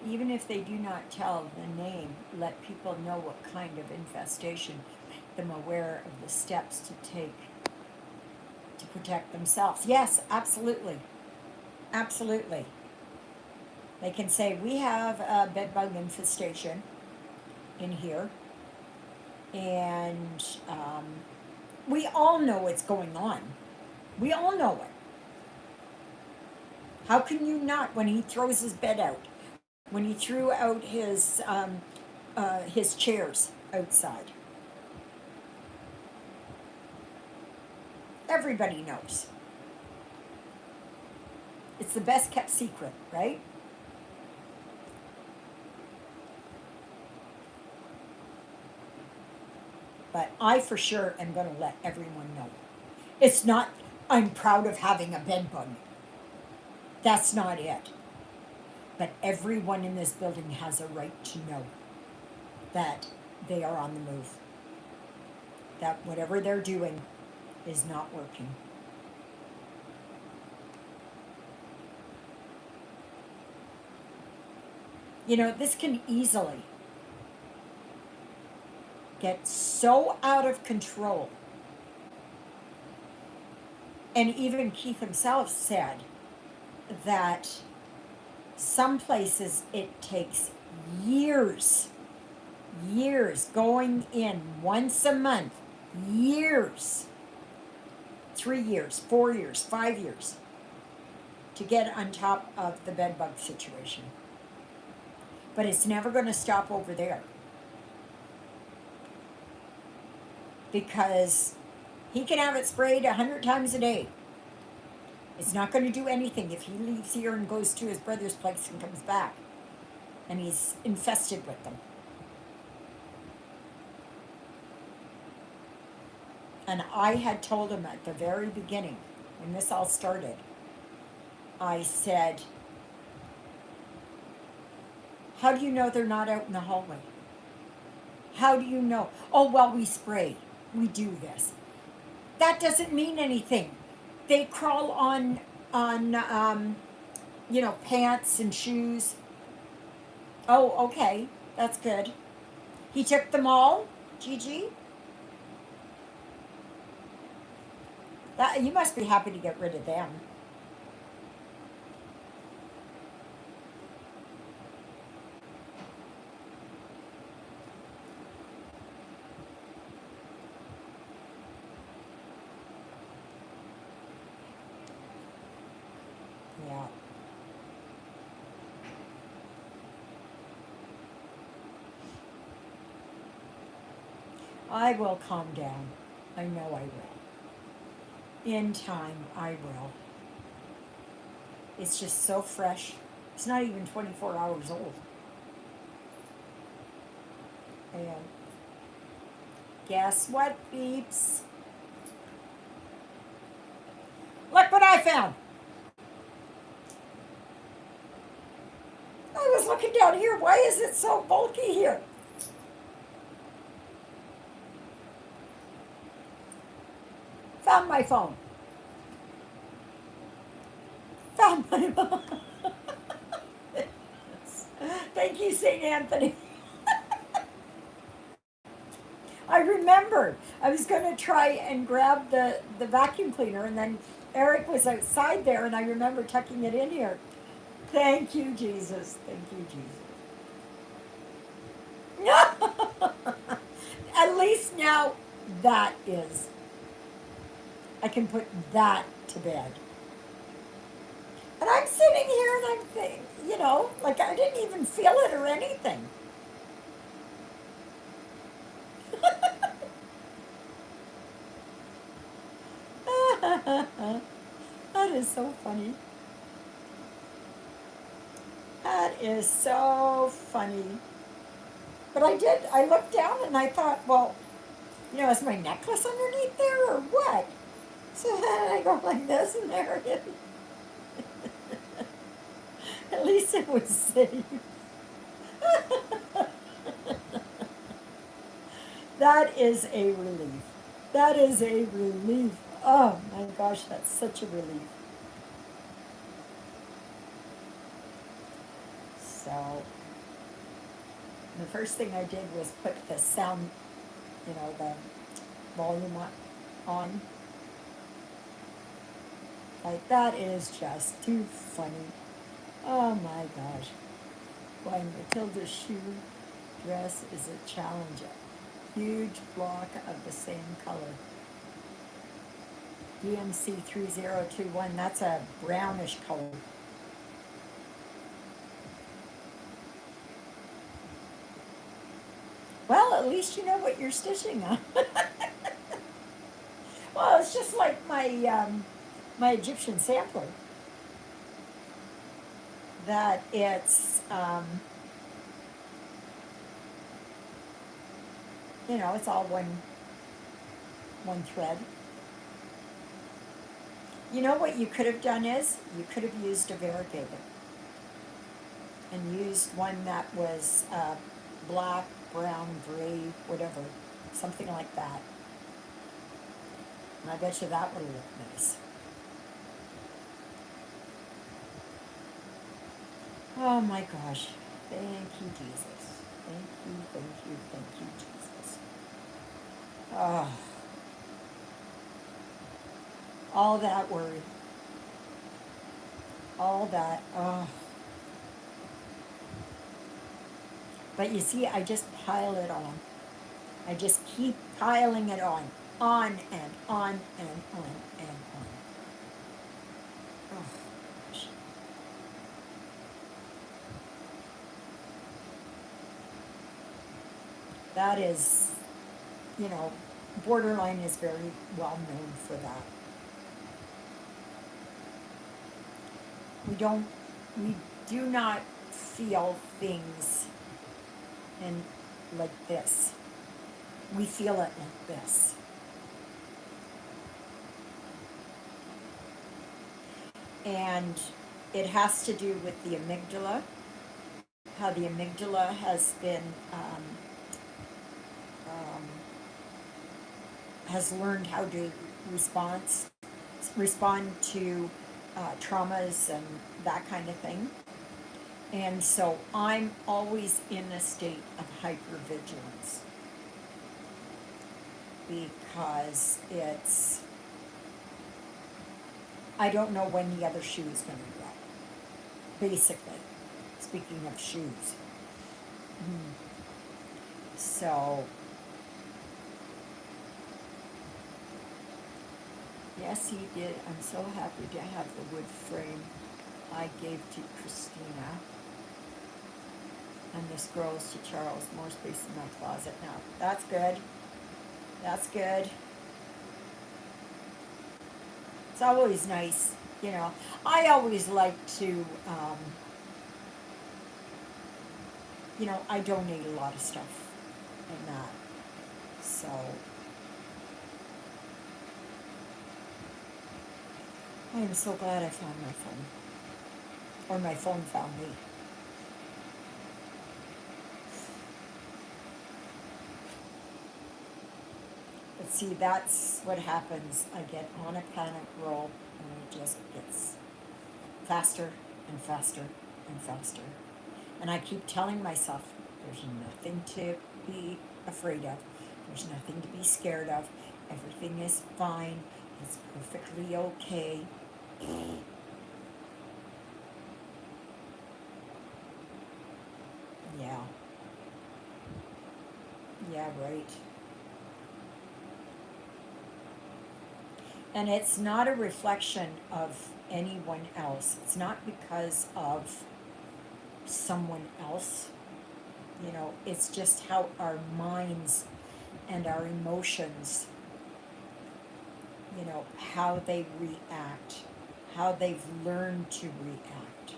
even if they do not tell the name, let people know what kind of infestation, make them aware of the steps to take to protect themselves. Yes, absolutely. Absolutely. They can say, we have a bed bug infestation in here, and we all know what's going on. We all know it. How can you not when he throws his bed out? When he threw out his chairs outside? Everybody knows. It's the best kept secret, right? But I for sure am going to let everyone know. It's not, I'm proud of having a bed bug. That's not it. But everyone in this building has a right to know that they are on the move. That whatever they're doing is not working. You know, this can easily get so out of control. And even Keith himself said that some places it takes years, years going in once a month, years, 3 years, 4 years, 5 years to get on top of the bed bug situation. But it's never going to stop over there because he can have it sprayed 100 times a day. It's not going to do anything if he leaves here and goes to his brother's place and comes back and he's infested with them. And I had told him at the very beginning, when this all started, I said, how do you know they're not out in the hallway? How do you know? Oh, well, we spray. We do this. That doesn't mean anything. They crawl on pants and shoes. Oh, okay, that's good. He took them all, Gigi. That you must be happy to get rid of them. Yeah. I will calm down. I know I will. In time, I will. It's just so fresh. It's not even 24 hours old. And guess what, beeps? Look what I found. I was looking down here. Why is it so bulky here? Found my phone. Found my phone. Thank you, St. Anthony. I remembered I was going to try and grab the vacuum cleaner, and then Eric was outside there, and I remember tucking it in here. Thank you, Jesus. Thank you, Jesus. At least now that is. I can put that to bed. And I'm sitting here and I'm thinking, like I didn't even feel it or anything. That is so funny. That is so funny. But I looked down and I thought, well, is my necklace underneath there or what? So then I go like this and there it is. At least it was safe. That is a relief. That is a relief. Oh my gosh, that's such a relief. So the first thing I did was put the sound, the volume on. Like, that is just too funny. Oh my gosh. Why Matilda's shoe dress is a challenge. Huge block of the same color. DMC 3021, that's a brownish color. Well, at least you know what you're stitching on. Well, it's just like my Egyptian sampler. That it's all one thread. You know what you could have done is you could have used a variegator and used one that was black, brown, gray, whatever, something like that. And I bet you that would have looked nice. Oh my gosh. Thank you, Jesus. Thank you, thank you, thank you, Jesus. Oh, all that worry. All that. Oh. But you see, I just pile it on. I just keep piling it on and on and on and on. Oh, gosh. That is, you know, Borderline is very well known for that. We don't, we do not feel things in like this. We feel it like this. And it has to do with the amygdala, how the amygdala has been, um, has learned how to respond, respond to traumas and that kind of thing. And so I'm always in a state of hypervigilance because I don't know when the other shoe is going to drop, basically, speaking of shoes. So, yes, he did. I'm so happy to have the wood frame I gave to Christina. And this grows to Charles. More space in my closet now. That's good. That's good. It's always nice, you know. I always like to, I donate a lot of stuff and that. So, I am so glad I found my phone. Or my phone found me. But see, that's what happens. I get on a panic roll and it just gets faster and faster and faster. And I keep telling myself, there's nothing to be afraid of. There's nothing to be scared of. Everything is fine. It's perfectly okay. Yeah. Yeah, right. And it's not a reflection of anyone else. It's not because of someone else. It's just how our minds and our emotions, how they react, how they've learned to react.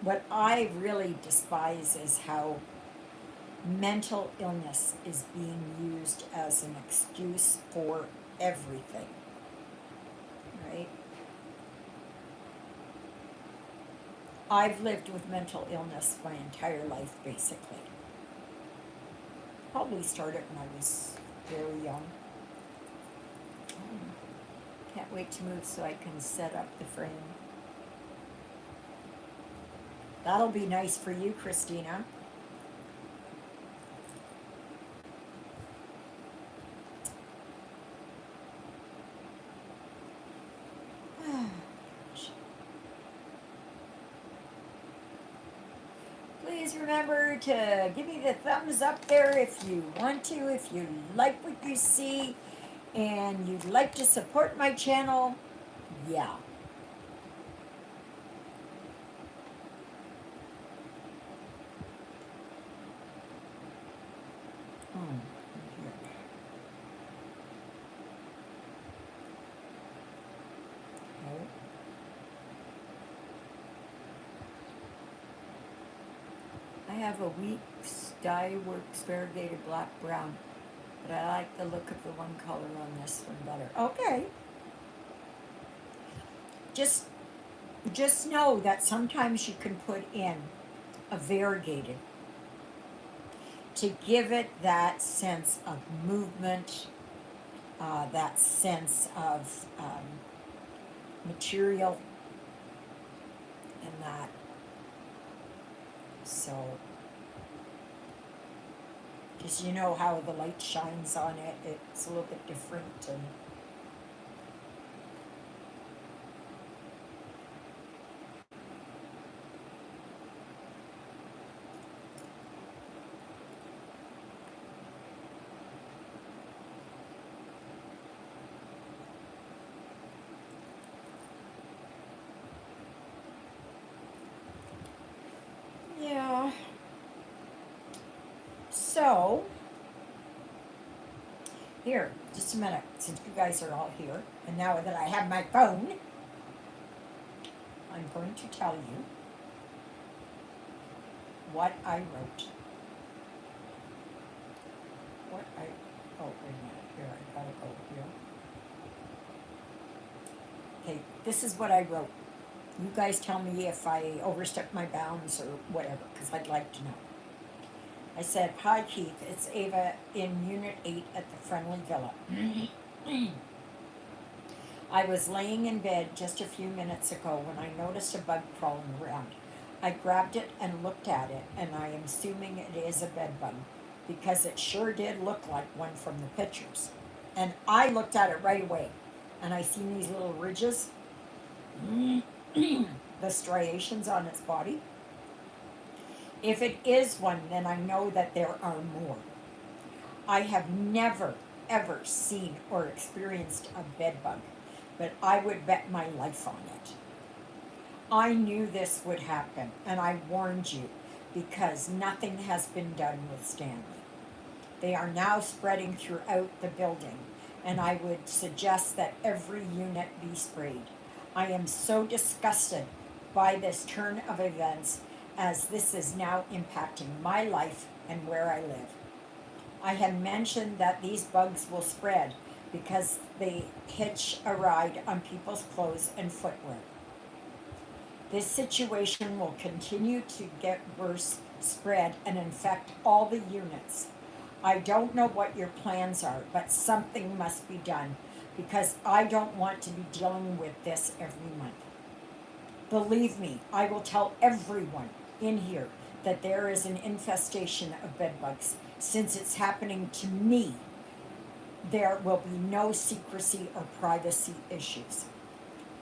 What I really despise is how mental illness is being used as an excuse for everything, right? I've lived with mental illness my entire life, basically. Probably started when I was very young. Can't wait to move so I can set up the frame. That'll be nice for you, Christina. Please remember to give me the thumbs up there if you want to, if you like what you see and you'd like to support my channel. Yeah. Hmm. Oh. I have a Weeks Dye Works variegated black brown, but I like the look of the one color on this one better. Okay. Just just know that sometimes you can put in a variegated to give it that sense of movement, that sense of material, and that. So, just you know how the light shines on it, it's a little bit different. And yeah. So, here, just a minute, since you guys are all here, and now that I have my phone, I'm going to tell you what I wrote. What I, oh, wait a minute, here, I gotta go here. Okay, this is what I wrote. You guys tell me if I overstepped my bounds or whatever, because I'd like to know. I said, "Hi Keith, it's Ava in Unit 8 at the Friendly Villa. I was laying in bed just a few minutes ago when I noticed a bug crawling around. I grabbed it and looked at it, and I am assuming it is a bed bug because it sure did look like one from the pictures. And I looked at it right away, and I seen these little ridges, the striations on its body. If it is one, then I know that there are more. I have never, ever seen or experienced a bed bug, but I would bet my life on it. I knew this would happen, and I warned you because nothing has been done with Stanley. They are now spreading throughout the building, and I would suggest that every unit be sprayed. I am so disgusted by this turn of events as this is now impacting my life and where I live. I had mentioned that these bugs will spread because they hitch a ride on people's clothes and footwear. This situation will continue to get worse, spread, and infect all the units. I don't know what your plans are, but something must be done because I don't want to be dealing with this every month. Believe me, I will tell everyone in here that there is an infestation of bedbugs. Since it's happening to me, there will be no secrecy or privacy issues.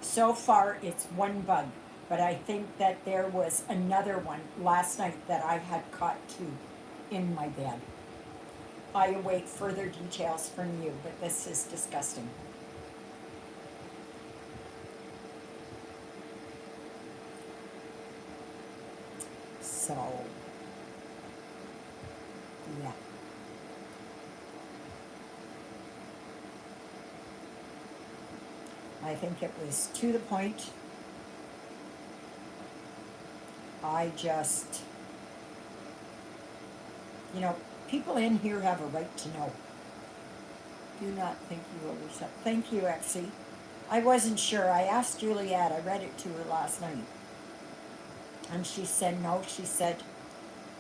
So far, it's one bug, but I think that there was another one last night that I had caught too in my bed. I await further details from you, but this is disgusting. So, yeah. I think it was to the point. I just, you know, people in here have a right to know. Do not think you overstepped. Thank you, Exie. I wasn't sure. I asked Juliet. I read it to her last night. And she said no. She said,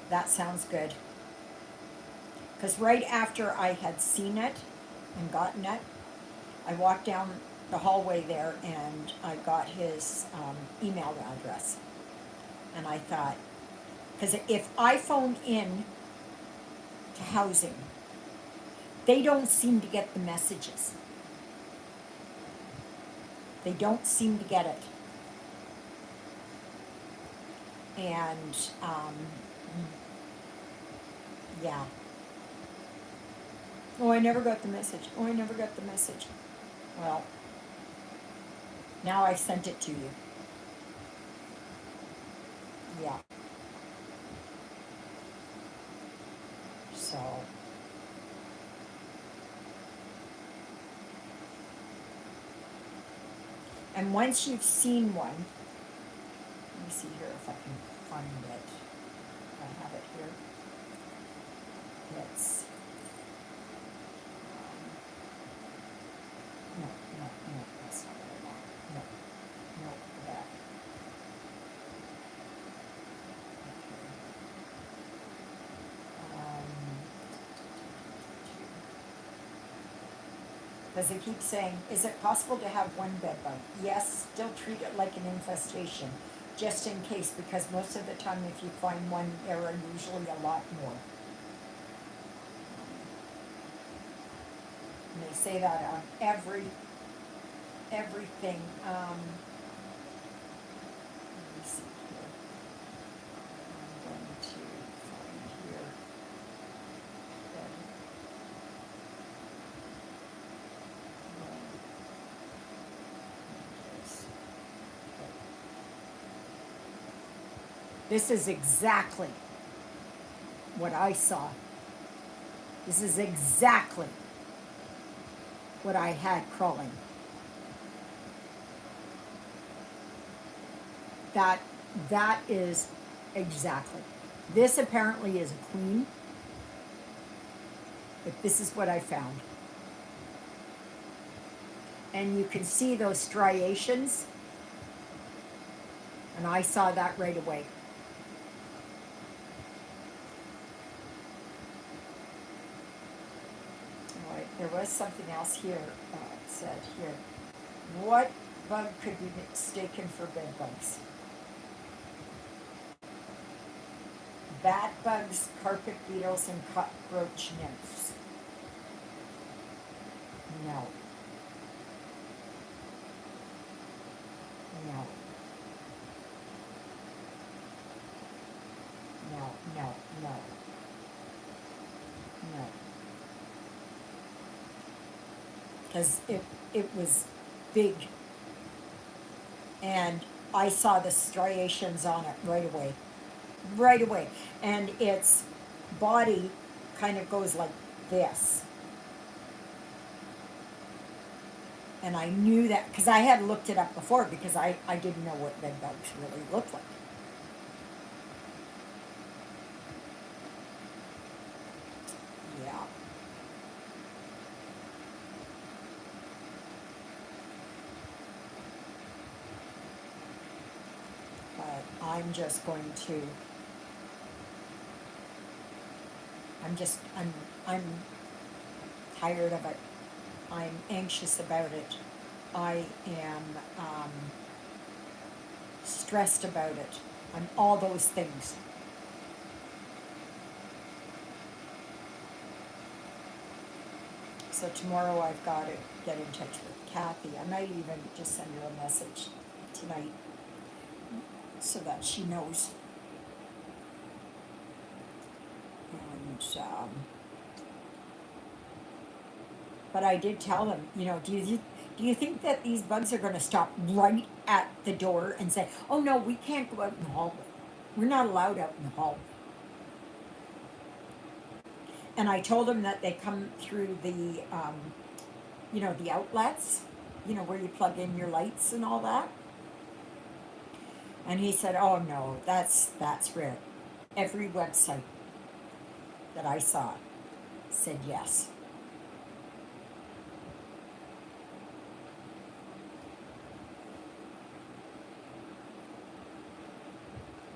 that sounds good. Because right after I had seen it and gotten it, I walked down the hallway there and I got his email address. And I thought, because if I phone in to housing, they don't seem to get the messages. They don't seem to get it. And, yeah. Oh, I never got the message. Oh, I never got the message. Well, now I sent it to you. Yeah. So. And once you've seen one, let me see here if I can find it. I have it here. It's, no, that's not what I want. No, that. Because they keep saying, is it possible to have one bed bug? Yes, still treat it like an infestation, just in case, because most of the time if you find one, there are usually a lot more. And they say that on everything. Let me see here. I'm going to find here. This is exactly what I saw. This is exactly what I had crawling. That is exactly. This apparently is a queen, but this is what I found. And you can see those striations, and I saw that right away. All right, there was something else here. It said here, what bug could be mistaken for bed bugs? Bat bugs, carpet beetles, and cockroach nymphs. No. No. Because it was big. And I saw the striations on it right away. Right away. And its body kind of goes like this. And I knew that, because I had looked it up before, because I didn't know what bed bugs really looked like. Yeah. But I'm just going to, I'm tired of it. I'm anxious about it. I am stressed about it. I'm all those things. So tomorrow I've got to get in touch with Kathy. I might even just send her a message tonight so that she knows. And but I did tell them, do you think that these bugs are going to stop right at the door and say, oh no, we can't go out in the hallway. We're not allowed out in the hallway. And I told them that they come through the, the outlets, where you plug in your lights and all that. And he said, oh no, that's rare. Every website that I saw said yes.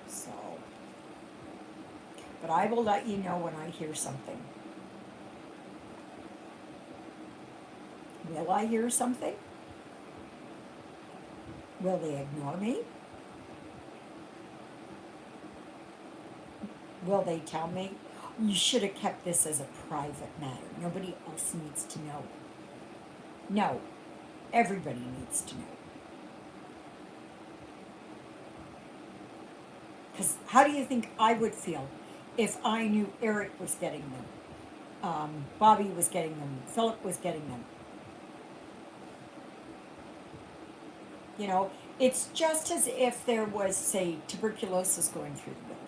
So, but I will let you know when I hear something. Will I hear something? Will they ignore me? Will they tell me? You should have kept this as a private matter. Nobody else needs to know. No, everybody needs to know. Because how do you think I would feel if I knew Eric was getting them, Bobby was getting them, Philip was getting them? You know, it's just as if there was, say, tuberculosis going through the building,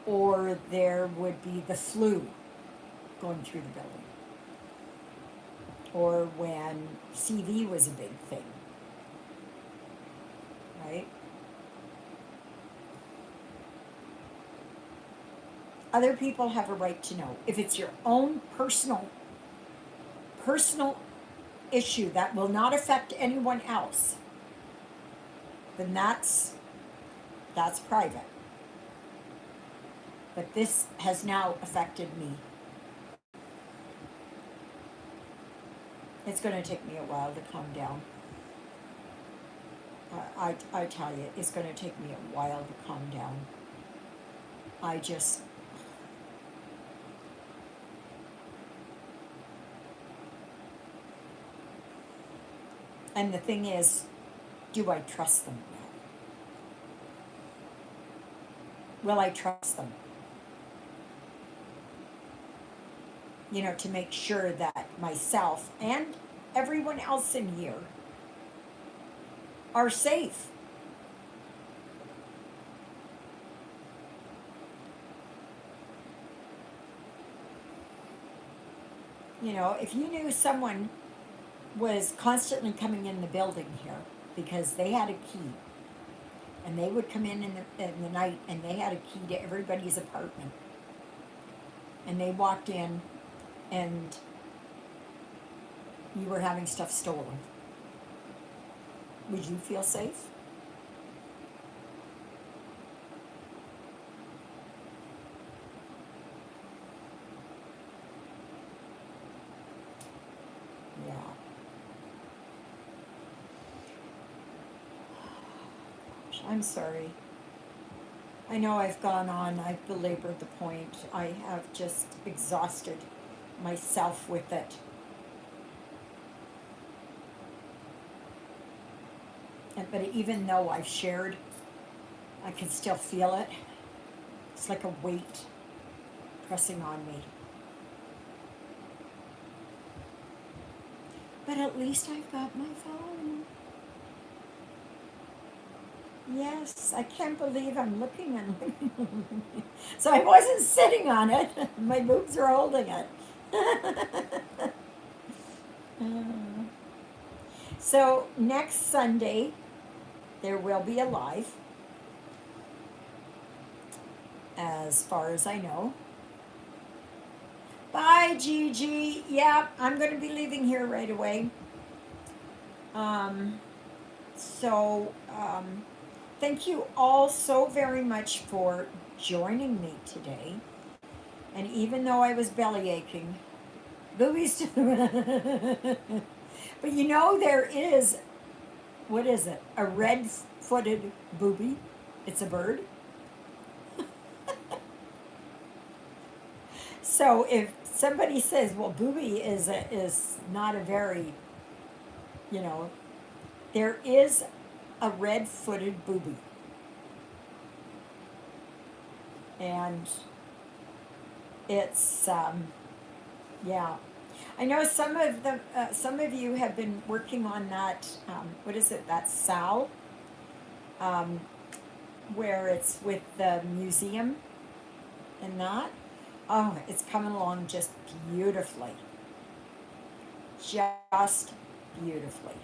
or there would be the flu going through the building, or when CV was a big thing, right? Other people have a right to know. If it's your own personal issue that will not affect anyone else, then that's private. But this has now affected me. It's going to take me a while to calm down. I tell you, it's going to take me a while to calm down. I just, and the thing is, do I trust them now? Will I trust them? You know, to make sure that myself and everyone else in here are safe. You know, if you knew someone was constantly coming in the building here because they had a key, and they would come in the night and they had a key to everybody's apartment, and they walked in and you were having stuff stolen, would you feel safe? Yeah. I'm sorry. I know I've gone on, I've belabored the point. I have just exhausted myself with it. But even though I've shared, I can still feel it. It's like a weight pressing on me. But at least I've got my phone. Yes, I can't believe I'm looking and looking. So I wasn't sitting on it. My boobs are holding it. So next Sunday, there will be a live, as far as I know. Bye, Gigi. Yeah, I'm going to be leaving here right away. So, thank you all so very much for joining me today. And even though I was belly aching, boobies. But you know, there is, what is it? A red-footed booby. It's a bird. So if somebody says, well, booby is not a very, you know, there is a red-footed booby. And it's, yeah. I know some of you have been working on that, what is it, that SAL, where it's with the museum and that. Oh, it's coming along just beautifully. Just beautifully.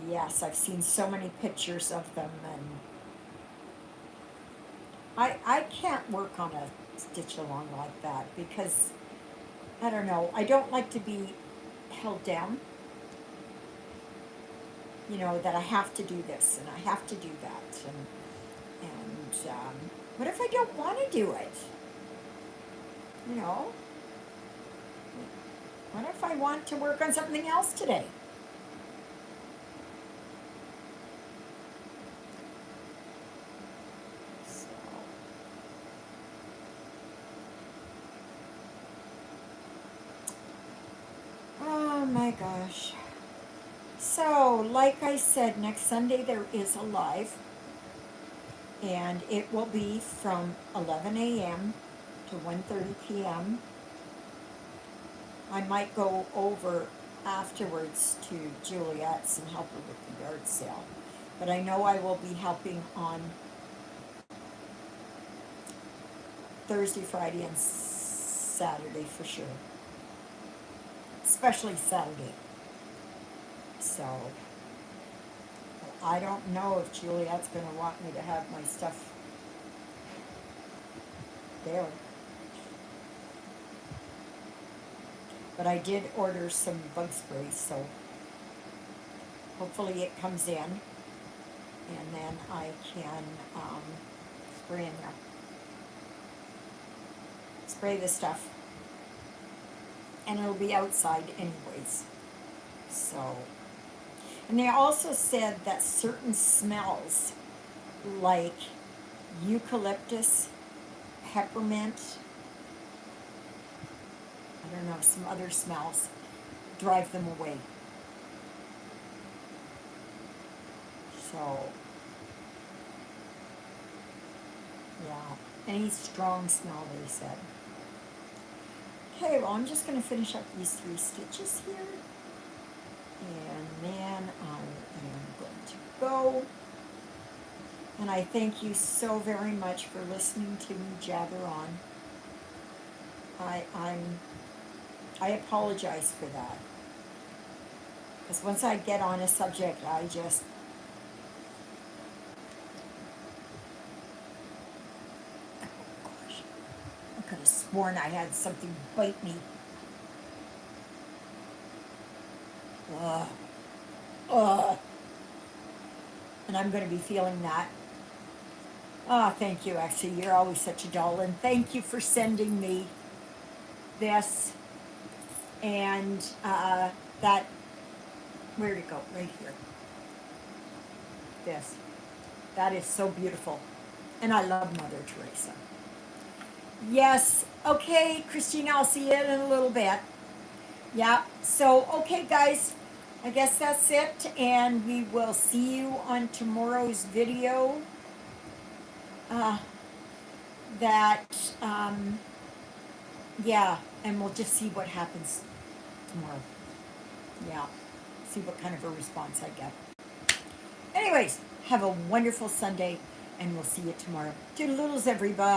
Yes, I've seen so many pictures of them, and I can't work on a stitch along like that because, I don't know, I don't like to be held down. You know, that I have to do this and I have to do that, and what if I don't want to do it? You know, what if I want to work on something else today? gosh. So, like I said, next Sunday there is a live, and it will be from 11 a.m. to 1:30 p.m. I might go over afterwards to Juliet's and help her with the yard sale. But I know I will be helping on Thursday, Friday, and Saturday for sure. Especially Saturday. So, I don't know if Juliet's going to want me to have my stuff there. But I did order some bug spray, so hopefully it comes in, and then I can spray in there. Spray the stuff, and it'll be outside anyways. So, and they also said that certain smells, like eucalyptus, peppermint, I don't know, some other smells, drive them away. So, yeah, any strong smell, they said. Okay, well, I'm just going to finish up these 3 stitches here, and then I am going to go. And I thank you so very much for listening to me jabber on. I apologize for that, because once I get on a subject, I just I could have sworn I had something bite me. Ugh. Ugh. And I'm going to be feeling that. Oh, thank you, actually. You're always such a doll. And thank you for sending me this. And that, where'd it go? Right here. This. That is so beautiful. And I love Mother Teresa. Yes. Okay, Christina, I'll see you in a little bit. Yeah. So, okay, guys. I guess that's it. And we will see you on tomorrow's video. Yeah, and we'll just see what happens tomorrow. Yeah, see what kind of a response I get. Anyways, have a wonderful Sunday, and we'll see you tomorrow. Toodaloodles, everybody.